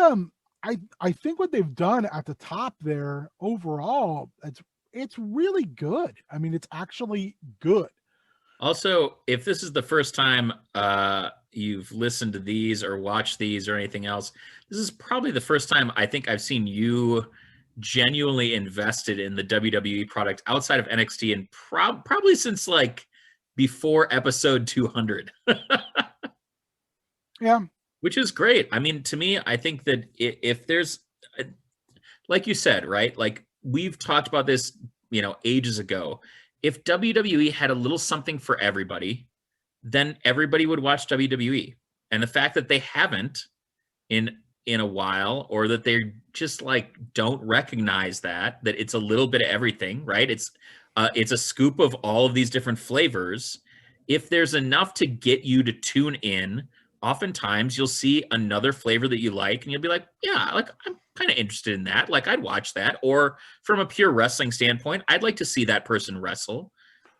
I think what they've done at the top there overall, it's really good. I mean, it's actually good. Also, if this is the first time you've listened to these or watched these or anything else, this is probably the first time I think I've seen you genuinely invested in the WWE product outside of NXT, and probably since, like, before episode 200. Yeah. Which is great. I mean, to me, I think that if there's, like you said, right? Like, we've talked about this, ages ago. If WWE had a little something for everybody, then everybody would watch WWE. And the fact that they haven't in a while, or that they just, like, don't recognize that it's a little bit of everything, right? It's a scoop of all of these different flavors. If there's enough to get you to tune in, oftentimes you'll see another flavor that you like, and you'll be like, yeah, like, I'm kind of interested in that. Like, I'd watch that. Or from a pure wrestling standpoint, I'd like to see that person wrestle.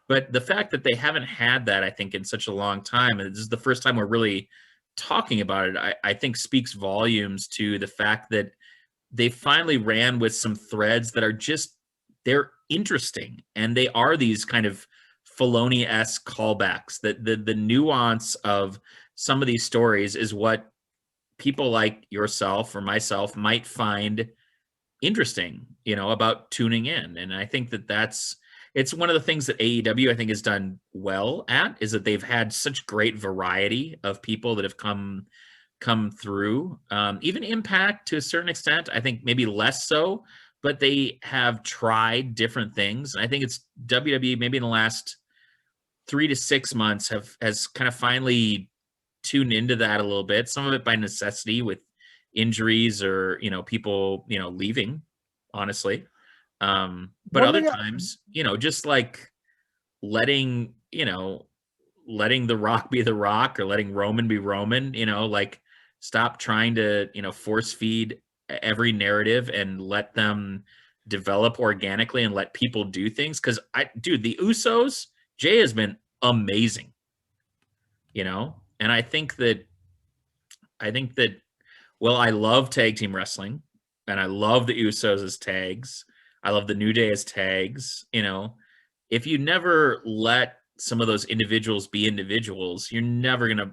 But the fact that they haven't had that, I think, in such a long time, and this is the first time we're really talking about it, I think speaks volumes to the fact that they finally ran with some threads that are they're interesting. And they are these kind of Filoni-esque callbacks, that the nuance of some of these stories is what people like yourself or myself might find interesting, about tuning in. And I think it's one of the things that AEW, I think, has done well at, is that they've had such great variety of people that have come through. Even Impact, to a certain extent, I think maybe less so, but they have tried different things. And I think it's WWE maybe in the last 3 to 6 months has kind of finally tuned into that a little bit. Some of it by necessity with injuries or, people, leaving, honestly. But other times, just like letting, letting The Rock be The Rock or letting Roman be Roman, like stop trying to, force feed every narrative and let them develop organically and let people do things. Cause dude, the Usos, Jay has been amazing, and I think that, well, I love tag team wrestling and I love the Usos as tags. I love the New Day as tags. If you never let some of those individuals be individuals, you're never going to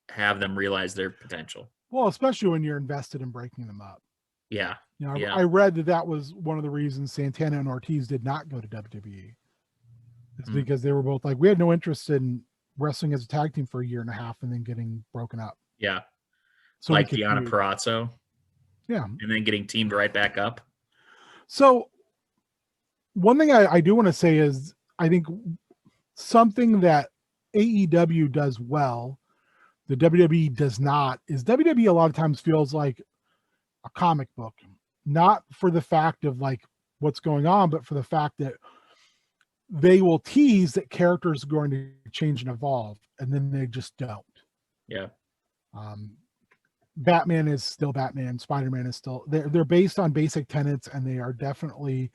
have them realize their potential. Well, especially when you're invested in breaking them up. Yeah. Yeah. I read that was one of the reasons Santana and Ortiz did not go to WWE. It's because they were both like, we had no interest in wrestling as a tag team for a year and a half and then getting broken up. Yeah. So like Deonna Purrazzo. Yeah. And then getting teamed right back up. So one thing I do want to say is I think something that AEW does well, the WWE does not, is WWE a lot of times feels like a comic book, not for the fact of like what's going on, but for the fact that they will tease that characters are going to change and evolve, and then they just don't. Yeah. Batman is still Batman. Spider-Man is still, they're based on basic tenets, and they are definitely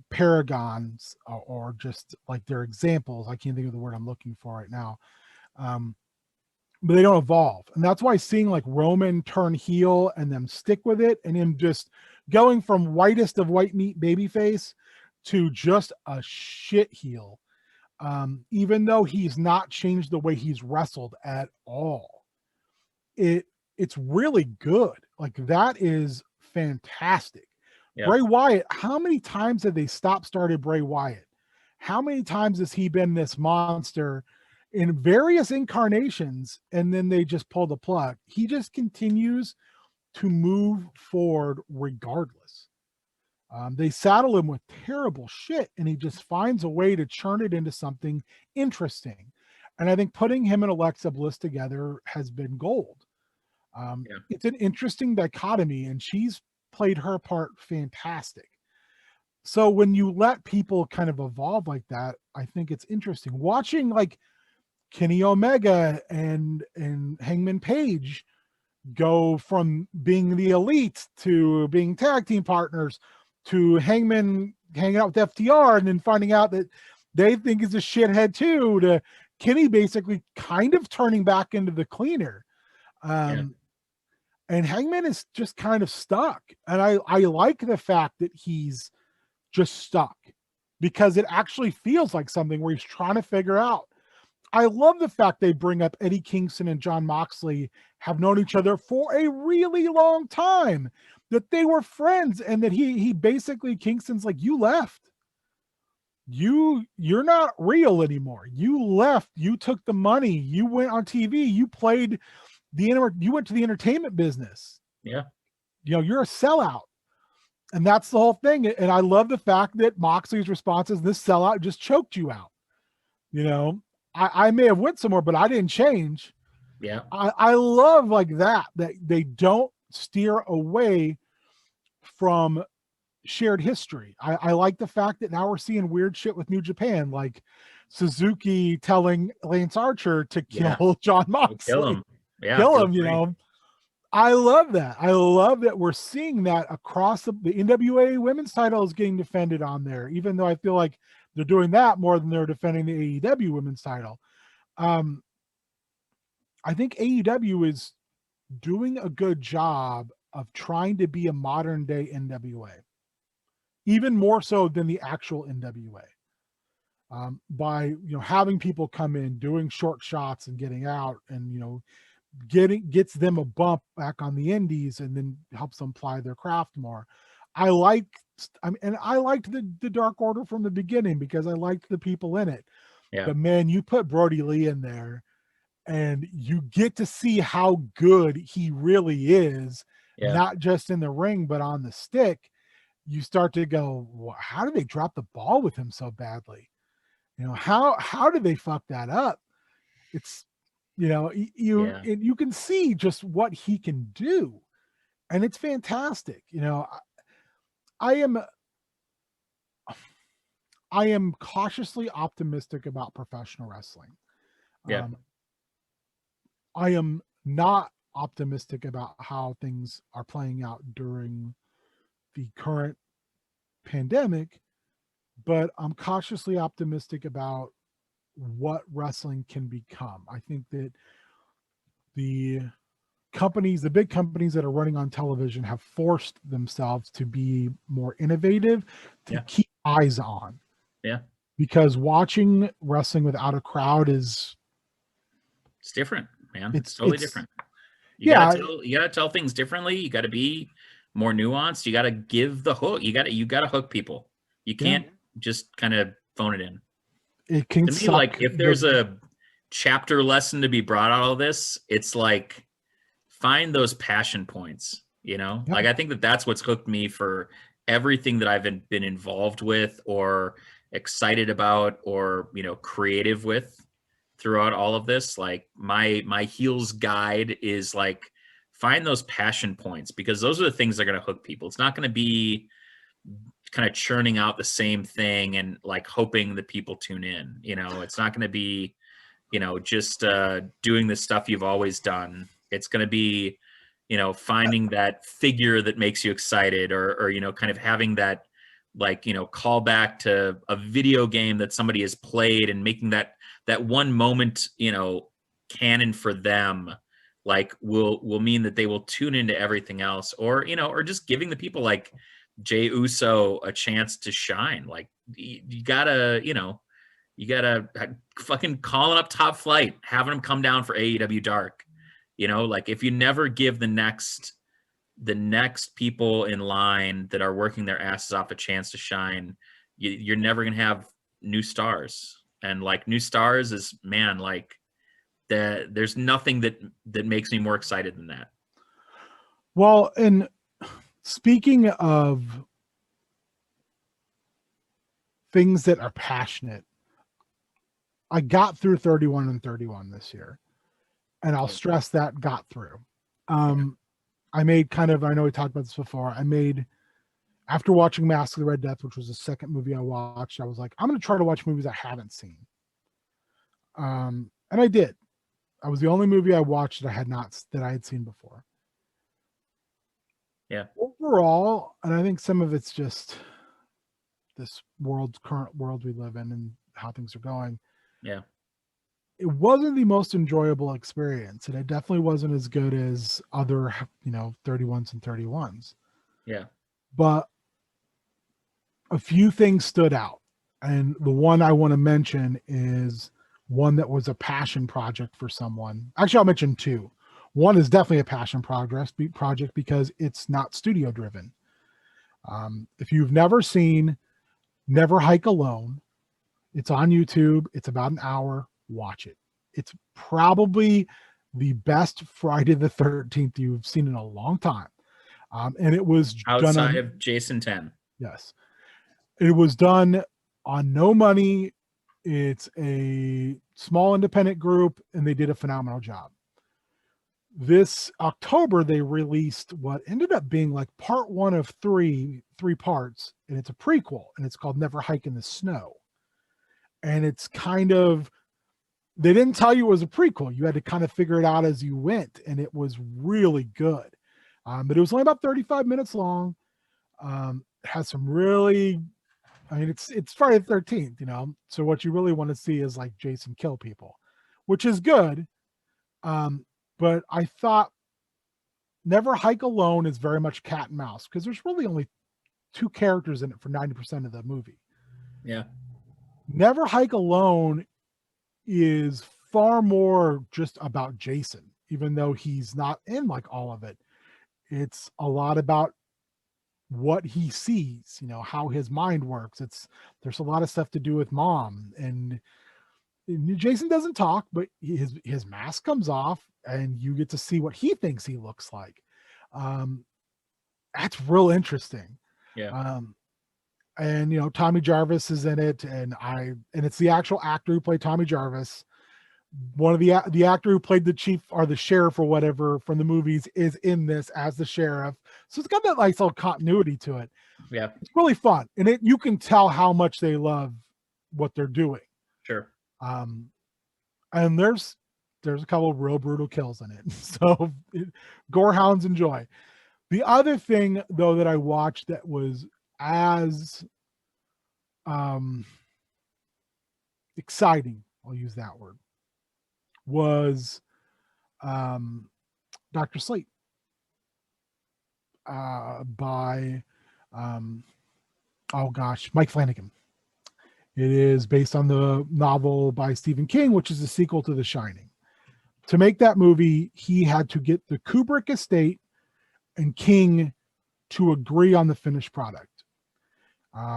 paragons or just like they're examples. I can't think of the word I'm looking for right now. But they don't evolve. And that's why seeing like Roman turn heel and them stick with it, and him just going from whitest of white meat babyface to just a shit heel. Even though he's not changed the way he's wrestled at all. It's really good. Like that is fantastic. Yeah. Bray Wyatt, how many times have they started Bray Wyatt? How many times has he been this monster in various incarnations, and then they just pull the plug? He just continues to move forward regardless. They saddle him with terrible shit, and he just finds a way to churn it into something interesting. And I think putting him and Alexa Bliss together has been gold. It's an interesting dichotomy, and she's played her part fantastic. So when you let people kind of evolve like that, I think it's interesting. Watching like Kenny Omega and Hangman Page go from being the elite to being tag team partners to Hangman hanging out with FTR and then finding out that they think he's a shithead too, to Kenny basically kind of turning back into the cleaner. And Hangman is just kind of stuck. And I like the fact that he's just stuck, because it actually feels like something where he's trying to figure out. I love the fact they bring up Eddie Kingston and Jon Moxley have known each other for a really long time, that they were friends, and that he basically, Kingston's like, you left. You're not real anymore. You left. You took the money. You went on TV. You played you went to the entertainment business. Yeah. You're a sellout. And that's the whole thing. And I love the fact that Moxley's response is, this sellout just choked you out. I may have went somewhere, but I didn't change. Yeah. I love like that they don't steer away from shared history. I like the fact that now we're seeing weird shit with New Japan, like Suzuki telling Lance Archer to kill Jon Moxley. Kill him. Yeah, kill him, I love that. I love that we're seeing that across the NWA women's title is getting defended on there, even though I feel like they're doing that more than they're defending the AEW women's title. I think AEW is doing a good job of trying to be a modern day NWA, even more so than the actual NWA. By having people come in, doing short shots and getting out, and gets them a bump back on the indies, and then helps them ply their craft more. I liked the Dark Order from the beginning because I liked the people in it. Yeah. But man, you put Brody Lee in there, and you get to see how good he really is, not just in the ring, but on the stick. You start to go, well, how did they drop the ball with him so badly? How did they fuck that up? It's, you can see just what he can do, and it's fantastic. I am cautiously optimistic about professional wrestling. Yeah. I am not optimistic about how things are playing out during the current pandemic, but I'm cautiously optimistic about what wrestling can become. I think that the the big companies that are running on television have forced themselves to be more innovative, to Yeah. keep eyes on. Yeah. Because watching wrestling without a crowd is It's different, man. It's it's totally it's different. yeah, You gotta tell things differently. You gotta be more nuanced. You gotta give the hook. You gotta hook people. You yeah. can't just kind of phone it in. It can To me, like suck if there's a chapter lesson to be brought out of this, it's like find those passion points, you know? yeah. Like I think that that's what's hooked me for everything that I've been involved with or excited about or, you know, creative with throughout all of this. Like my heels guide is like find those passion points because those are the things that are going to hook people. It's not going to be kind of churning out the same thing and like hoping that people tune in, you know. It's not going to be, you know, just doing the stuff you've always done. It's going to be, you know, finding that figure that makes you excited or, you know, kind of having that, like, you know, call back to a video game that somebody has played and making that one moment, you know, canon for them, like will mean that they will tune into everything else or, you know, or just giving the people like Jey Uso a chance to shine. Like you gotta, you know, you gotta fucking calling up Top Flight, having them come down for AEW Dark. You know, like if you never give the next people in line that are working their asses off a chance to shine, you're never gonna have new stars. And like new stars is man, like there's nothing that makes me more excited than that. Well, and speaking of things that are passionate, I got through 31 and 31 this year, and I'll stress that got through. I made kind of, I know we talked about this before. I made, after watching Mask of the Red Death, which was the second movie I watched, I was like, I'm going to try to watch movies I haven't seen. And I did. I was the only movie I watched that I had seen before. Yeah. Overall, and I think some of it's just this current world we live in and how things are going. Yeah. It wasn't the most enjoyable experience, and it definitely wasn't as good as other, you know, 31s and 31s. Yeah. But a few things stood out. And the one I want to mention is one that was a passion project for someone. Actually, I'll mention two. One is definitely a passion project because it's not studio driven. If you've never seen Never Hike Alone, it's on YouTube. It's about an hour. Watch it. It's probably the best Friday the 13th you've seen in a long time. And it was outside of Jason 10. Yes. It was done on no money. It's a small independent group, and they did a phenomenal job. This October, they released what ended up being like part one of three parts, and it's a prequel, and it's called Never Hike in the Snow. And it's kind of, they didn't tell you it was a prequel. You had to kind of figure it out as you went, and it was really good. But it was only about 35 minutes long. It has some really, I mean, it's Friday the 13th, you know, so what you really want to see is like Jason kill people, which is good. But I thought Never Hike Alone is very much cat and mouse because there's really only two characters in it for 90% of the movie. Yeah. Never Hike Alone is far more just about Jason, even though he's not in like all of it. It's a lot about what he sees, you know, how his mind works. There's a lot of stuff to do with mom, and Jason doesn't talk, but his mask comes off and you get to see what he thinks he looks like. That's real interesting. Yeah. And you know, Tommy Jarvis is in it, and it's the actual actor who played Tommy Jarvis. One of the actor who played the chief or the sheriff or whatever from the movies is in this as the sheriff. So it's got that nice little continuity to it. Yeah. It's really fun. And you can tell how much they love what they're doing. Sure. and there's a couple of real brutal kills in it. So gorehounds enjoy. The other thing though that I watched that was as exciting, I'll use that word, was Dr. Sleep by oh gosh, Mike Flanagan. It is based on the novel by Stephen King, which is a sequel to The Shining. To make that movie, he had to get the Kubrick estate and King to agree on the finished product.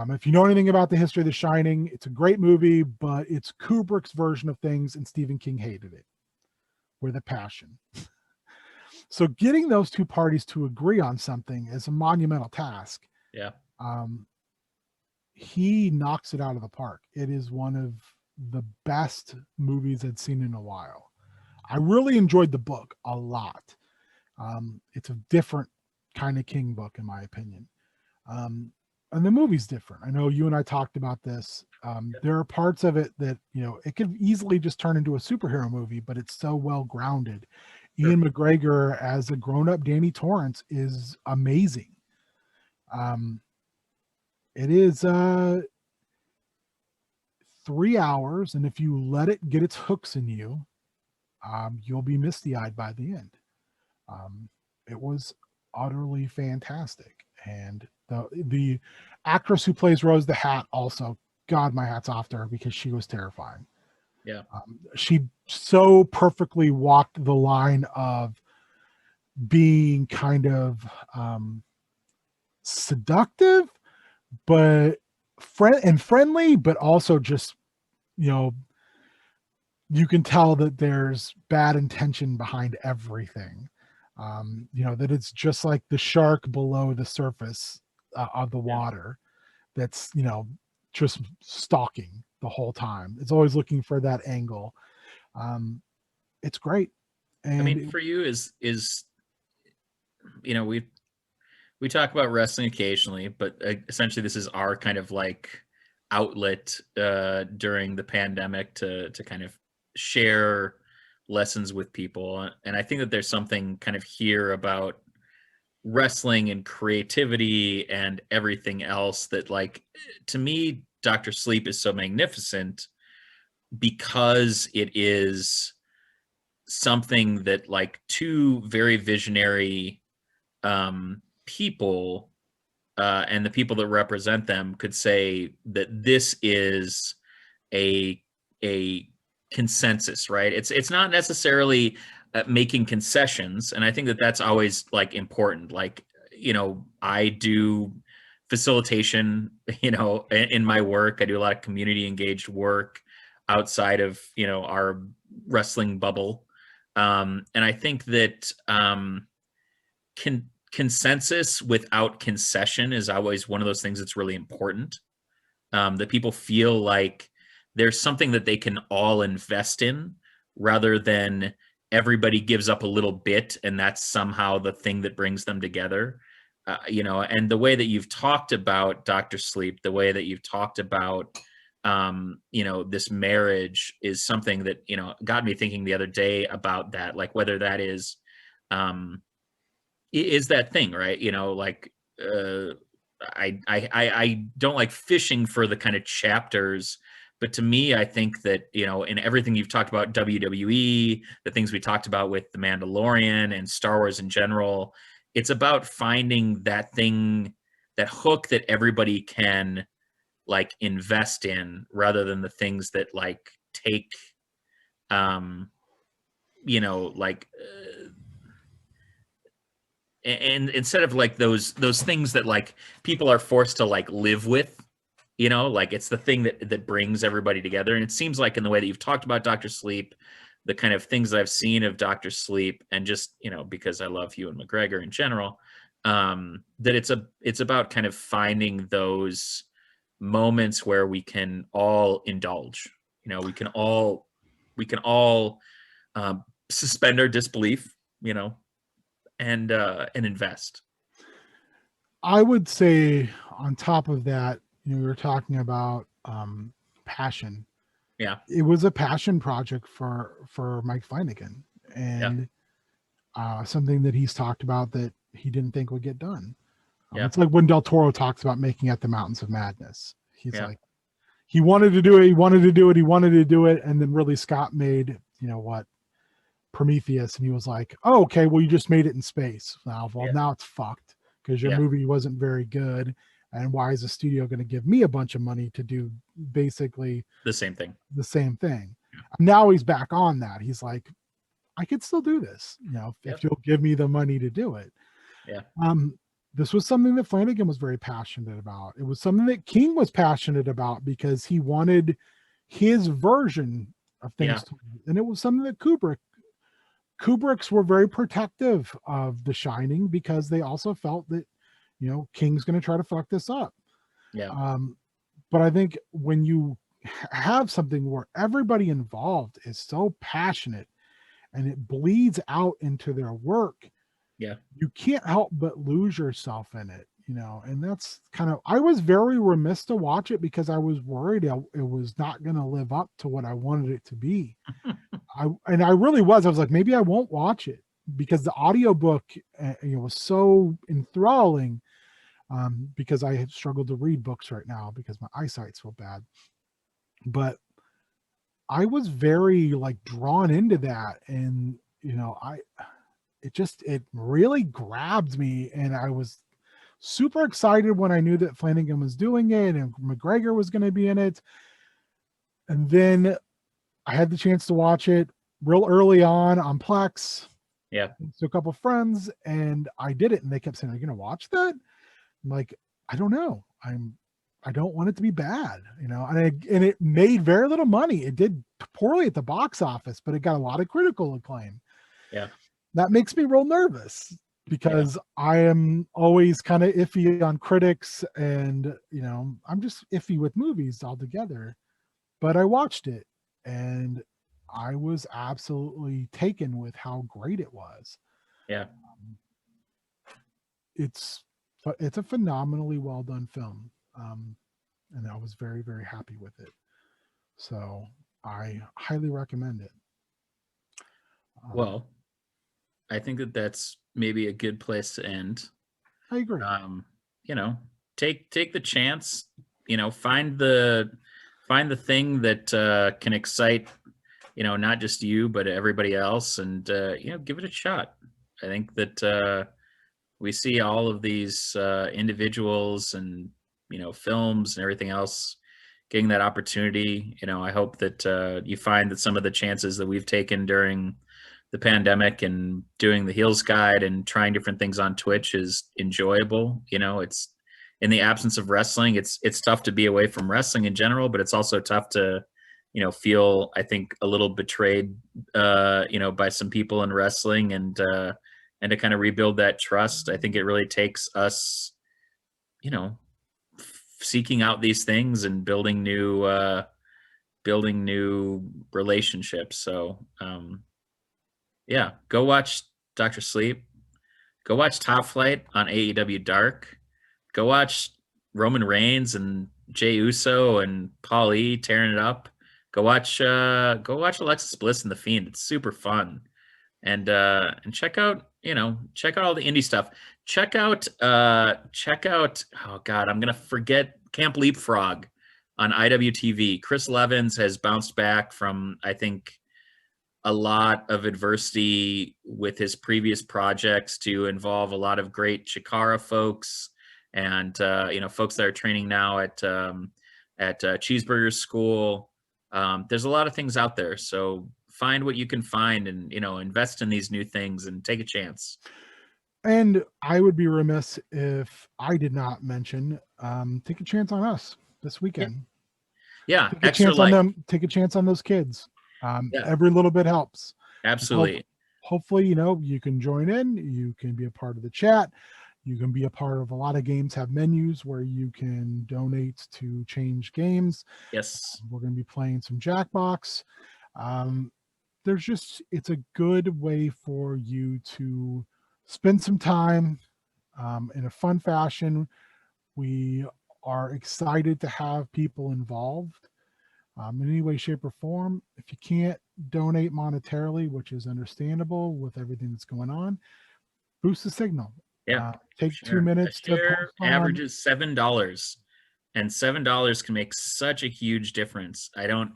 If you know anything about the history of The Shining, it's a great movie, but it's Kubrick's version of things, and Stephen King hated it with a passion. So getting those two parties to agree on something is a monumental task. Yeah. He knocks it out of the park. It is one of the best movies I'd seen in a while. I really enjoyed the book a lot. It's a different kind of King book, in my opinion. And the movie's different. I know you and I talked about this. There are parts of it that, you know, it could easily just turn into a superhero movie, but it's so well grounded. Sure. Ian McGregor as a grown-up Danny Torrance is amazing. It is 3 hours, and if you let it get its hooks in you, you'll be misty-eyed by the end. It was utterly fantastic. And the actress who plays Rose the Hat also, God, my hat's off to her because she was terrifying. Yeah. She so perfectly walked the line of being kind of seductive, but friendly, but also just, you know, you can tell that there's bad intention behind everything. You know, that it's just like the shark below the surface of the water that's, you know, just stalking the whole time. It's always looking for that angle. It's great. And I mean, for you is, you know, we talk about wrestling occasionally, but essentially this is our kind of like outlet during the pandemic to kind of share lessons with people. And I think that there's something kind of here about wrestling and creativity and everything else that, like, to me, Dr. Sleep is so magnificent because it is something that, like, two very visionary people and the people that represent them could say that this is a consensus, right? It's not necessarily making concessions, and I think that that's always like important. Like, you know, I do facilitation, you know, in my work. I do a lot of community engaged work outside of, you know, our wrestling bubble, and I think that consensus without concession is always one of those things that's really important. That people feel like there's something that they can all invest in rather than everybody gives up a little bit and that's somehow the thing that brings them together. You know, and the way that you've talked about Dr. Sleep, the way that you've talked about, you know, this marriage is something that, you know, got me thinking the other day about that, like whether that is that thing, right? You know, like, I don't like fishing for the kind of chapters, but to me, I think that, you know, in everything you've talked about WWE, the things we talked about with The Mandalorian and Star Wars in general, it's about finding that thing, that hook that everybody can like invest in rather than the things that like take, you know, like, and instead of like those things that like people are forced to like live with, you know, like it's the thing that brings everybody together. And it seems like in the way that you've talked about Dr. Sleep, the kind of things that I've seen of Dr. Sleep, and just, you know, because I love Ewan McGregor in general, that it's about kind of finding those moments where we can all indulge, you know, we can all suspend our disbelief, you know, and invest. I would say on top of that, you know, we were talking about passion. Yeah. it was a passion project for Mike Flanagan, Yeah. and something that he's talked about that he didn't think would get done. Yeah. It's like when Del Toro talks about making At the Mountains of Madness. He's Yeah. like, he wanted to do it, he wanted to do it, he wanted to do it, and then Ridley Scott made, you know what, Prometheus, and he was like, "Oh, okay, well, you just made it in space. Well, Yeah. now it's fucked because your Yeah. movie wasn't very good, and why is the studio going to give me a bunch of money to do basically The same thing. the same thing?" Now he's back on that. He's like, "I could still do this, you know, if Yep. you'll give me the money to do it." Yeah. This was something that Flanagan was very passionate about. It was something that King was passionate about because he wanted his version of things Yeah. told. And it was something that Kubrick's were very protective of The Shining because they also felt that, you know, King's going to try to fuck this up. Yeah. But I think when you have something where everybody involved is so passionate and it bleeds out into their work, Yeah. you can't help but lose yourself in it, you know. And that's kind of, I was very remiss to watch it because I was worried it was not going to live up to what I wanted it to be. I really was. I was like, maybe I won't watch it because the audiobook was so enthralling, because I have struggled to read books right now because my eyesight's so bad. But I was very like drawn into that, and you know, it really grabbed me, and I was super excited when I knew that Flanagan was doing it and McGregor was going to be in it. And then I had the chance to watch it real early on Plex. Yeah. So a couple of friends, and I did it, and they kept saying, "Are you going to watch that?" I'm like, I don't know. I don't want it to be bad, you know. And it made very little money. It did poorly at the box office, but it got a lot of critical acclaim. Yeah. That makes me real nervous because I am always kind of iffy on critics, and you know, I'm just iffy with movies altogether. But I watched it, and I was absolutely taken with how great it was. Yeah. It's a phenomenally well done film, and I was very, very happy with it. So I highly recommend it. Well, I think that that's maybe a good place to end. I agree. You know, take the chance, you know, find the thing that can excite, you know, not just you but everybody else, and you know, give it a shot. I think that we see all of these individuals and, you know, films and everything else getting that opportunity. You know, I hope that you find that some of the chances that we've taken during the pandemic and doing the Heels Guide and trying different things on Twitch is enjoyable. You know, it's in the absence of wrestling, it's tough to be away from wrestling in general, but it's also tough to, you know, feel, I think, a little betrayed, you know, by some people in wrestling, and to kind of rebuild that trust. I think it really takes us, you know, seeking out these things and building new relationships. So yeah, go watch Dr. Sleep. Go watch Top Flight on AEW Dark. Go watch Roman Reigns and Jey Uso and Paul E tearing it up. Go watch Alexis Bliss and The Fiend. It's super fun. And check out, you know, check out all the indie stuff. Check out oh god, I'm gonna forget Camp Leapfrog on IWTV. Chris Levins has bounced back from, I think, a lot of adversity with his previous projects to involve a lot of great Chikara folks, and you know, folks that are training now at Cheeseburger School. There's a lot of things out there, so find what you can find, and you know, invest in these new things and take a chance. And I would be remiss if I did not mention, take a chance on us this weekend. Yeah, Take a extra chance on light. them. Take a chance on those kids. Yeah, Every little bit helps. absolutely. Hopefully, you know, you can join in. You can be a part of the chat. You can be a part of, a lot of games have menus where you can donate to change games. Yes. We're going to be playing some Jackbox. There's just, it's a good way for you to spend some time in a fun fashion. We are excited to have people involved. in any way, shape, or form. If you can't donate monetarily, which is understandable with everything that's going on, boost the signal. Yeah. Take Sure. 2 minutes A to share post on. averages $7, and $7 can make such a huge difference. I don't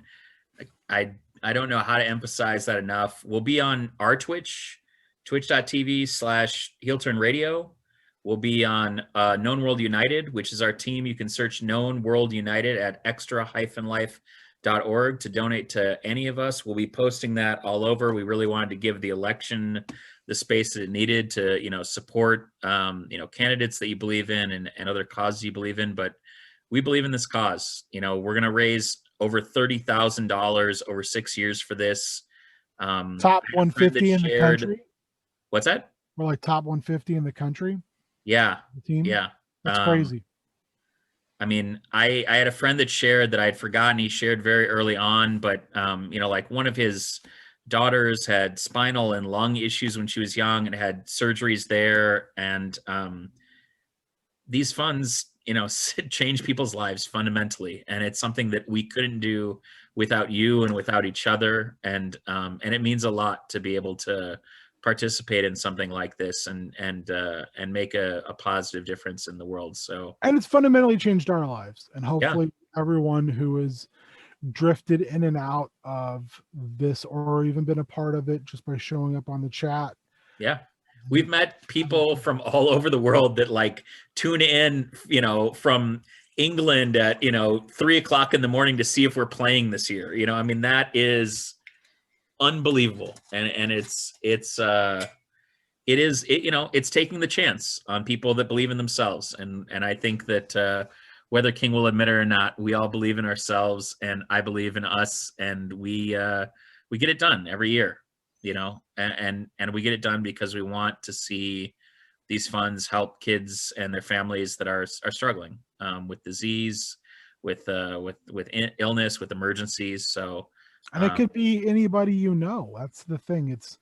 know how to emphasize that enough. We'll be on our Twitch, twitch.tv/heel turn radio. We'll be on Known World United, which is our team. You can search Known World United at extra-life.org to donate to any of us. We'll be posting that all over. We really wanted to give the election the space that it needed to, support, candidates that you believe in and other causes you believe in. But we believe in this cause. We're going to raise over $30,000 over 6 years for this. Top 150 in the country. What's that? We're like top 150 in the country. Yeah. The team. Yeah. That's crazy. I mean, I had a friend that shared that I'd forgotten. He shared very early on, but like one of his daughters had spinal and lung issues when she was young and had surgeries there. And these funds, change people's lives fundamentally. And it's something that we couldn't do without you and without each other. And it means a lot to be able to participate in something like this and make a positive difference in the world. So, and it's fundamentally changed our lives, and hopefully everyone who has drifted in and out of this or even been a part of it just by showing up on the chat. Yeah. We've met people from all over the world that like tune in, from England at, 3:00 in the morning to see if we're playing this year. I mean, that is unbelievable. And it's taking the chance on people that believe in themselves. And I think that whether King will admit it or not, we all believe in ourselves, and I believe in us, and we get it done every year, and we get it done because we want to see these funds help kids and their families that are struggling with disease, with illness, with emergencies. So, and it could be anybody, that's the thing. It's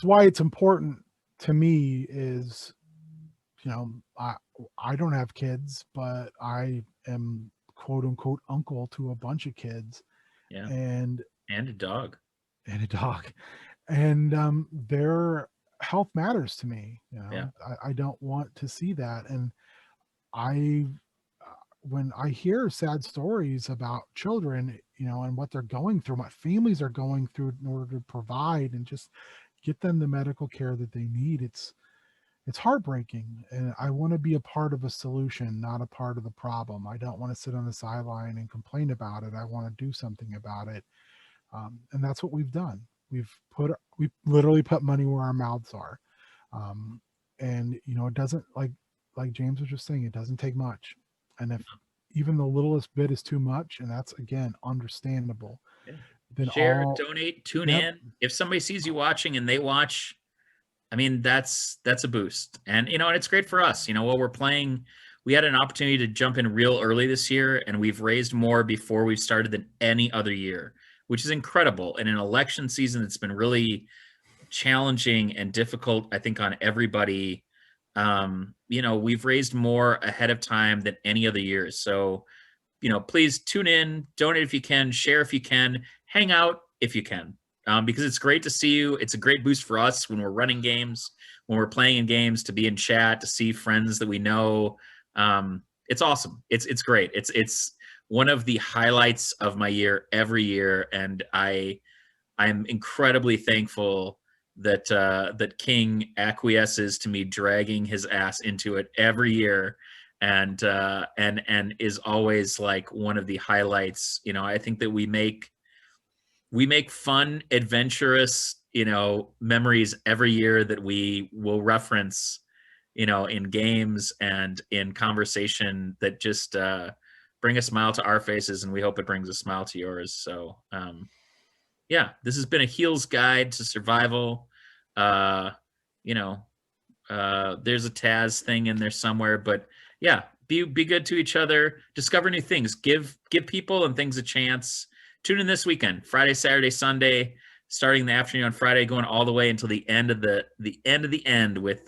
why it's important to me is, I don't have kids, but I am quote unquote uncle to a bunch of kids. Yeah. And a dog. And their health matters to me. Yeah. I don't want to see that. And when I hear sad stories about children, and what they're going through, what families are going through in order to provide and just get them the medical care that they need, it's heartbreaking. And I want to be a part of a solution, not a part of the problem. I don't want to sit on the sideline and complain about it. I want to do something about it. And that's what we've done. We literally put money where our mouths are. And it doesn't, like James was just saying, it doesn't take much. And if even the littlest bit is too much, and that's again understandable, then share, donate, tune in. If somebody sees you watching and they watch, I mean, that's a boost. And and it's great for us. While we're playing, we had an opportunity to jump in real early this year, and we've raised more before we've started than any other year, which is incredible. In an election season that's been really challenging and difficult, I think, on everybody, we've raised more ahead of time than any other year. So, please tune in, donate if you can, share if you can, hang out if you can, because it's great to see you. It's a great boost for us when we're running games, when we're playing in games, to be in chat, to see friends that we know. It's awesome. It's great. It's one of the highlights of my year every year, and I'm incredibly thankful that King acquiesces to me dragging his ass into it every year, and is always like one of the highlights. I think that we make fun, adventurous, memories every year that we will reference, in games and in conversation that just bring a smile to our faces, and we hope it brings a smile to yours. So, this has been a Heel's Guide to Survival. There's a Taz thing in there somewhere, but be good to each other, discover new things, give people and things a chance. Tune in this weekend, Friday, Saturday, Sunday. starting the afternoon on Friday, going all the way until the end of the end with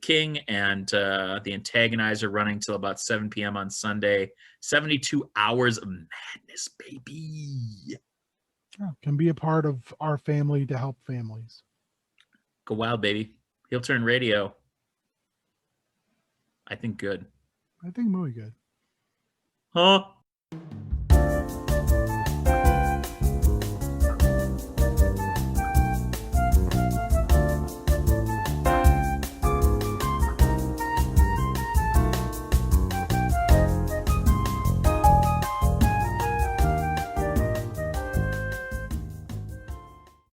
King and the Antagonizer running till about 7 p.m. on Sunday. 72 hours of madness, baby. Yeah, can be a part of our family to help families. Go wild, baby. Heel Turn Radio. I think good. I think muy good. Huh?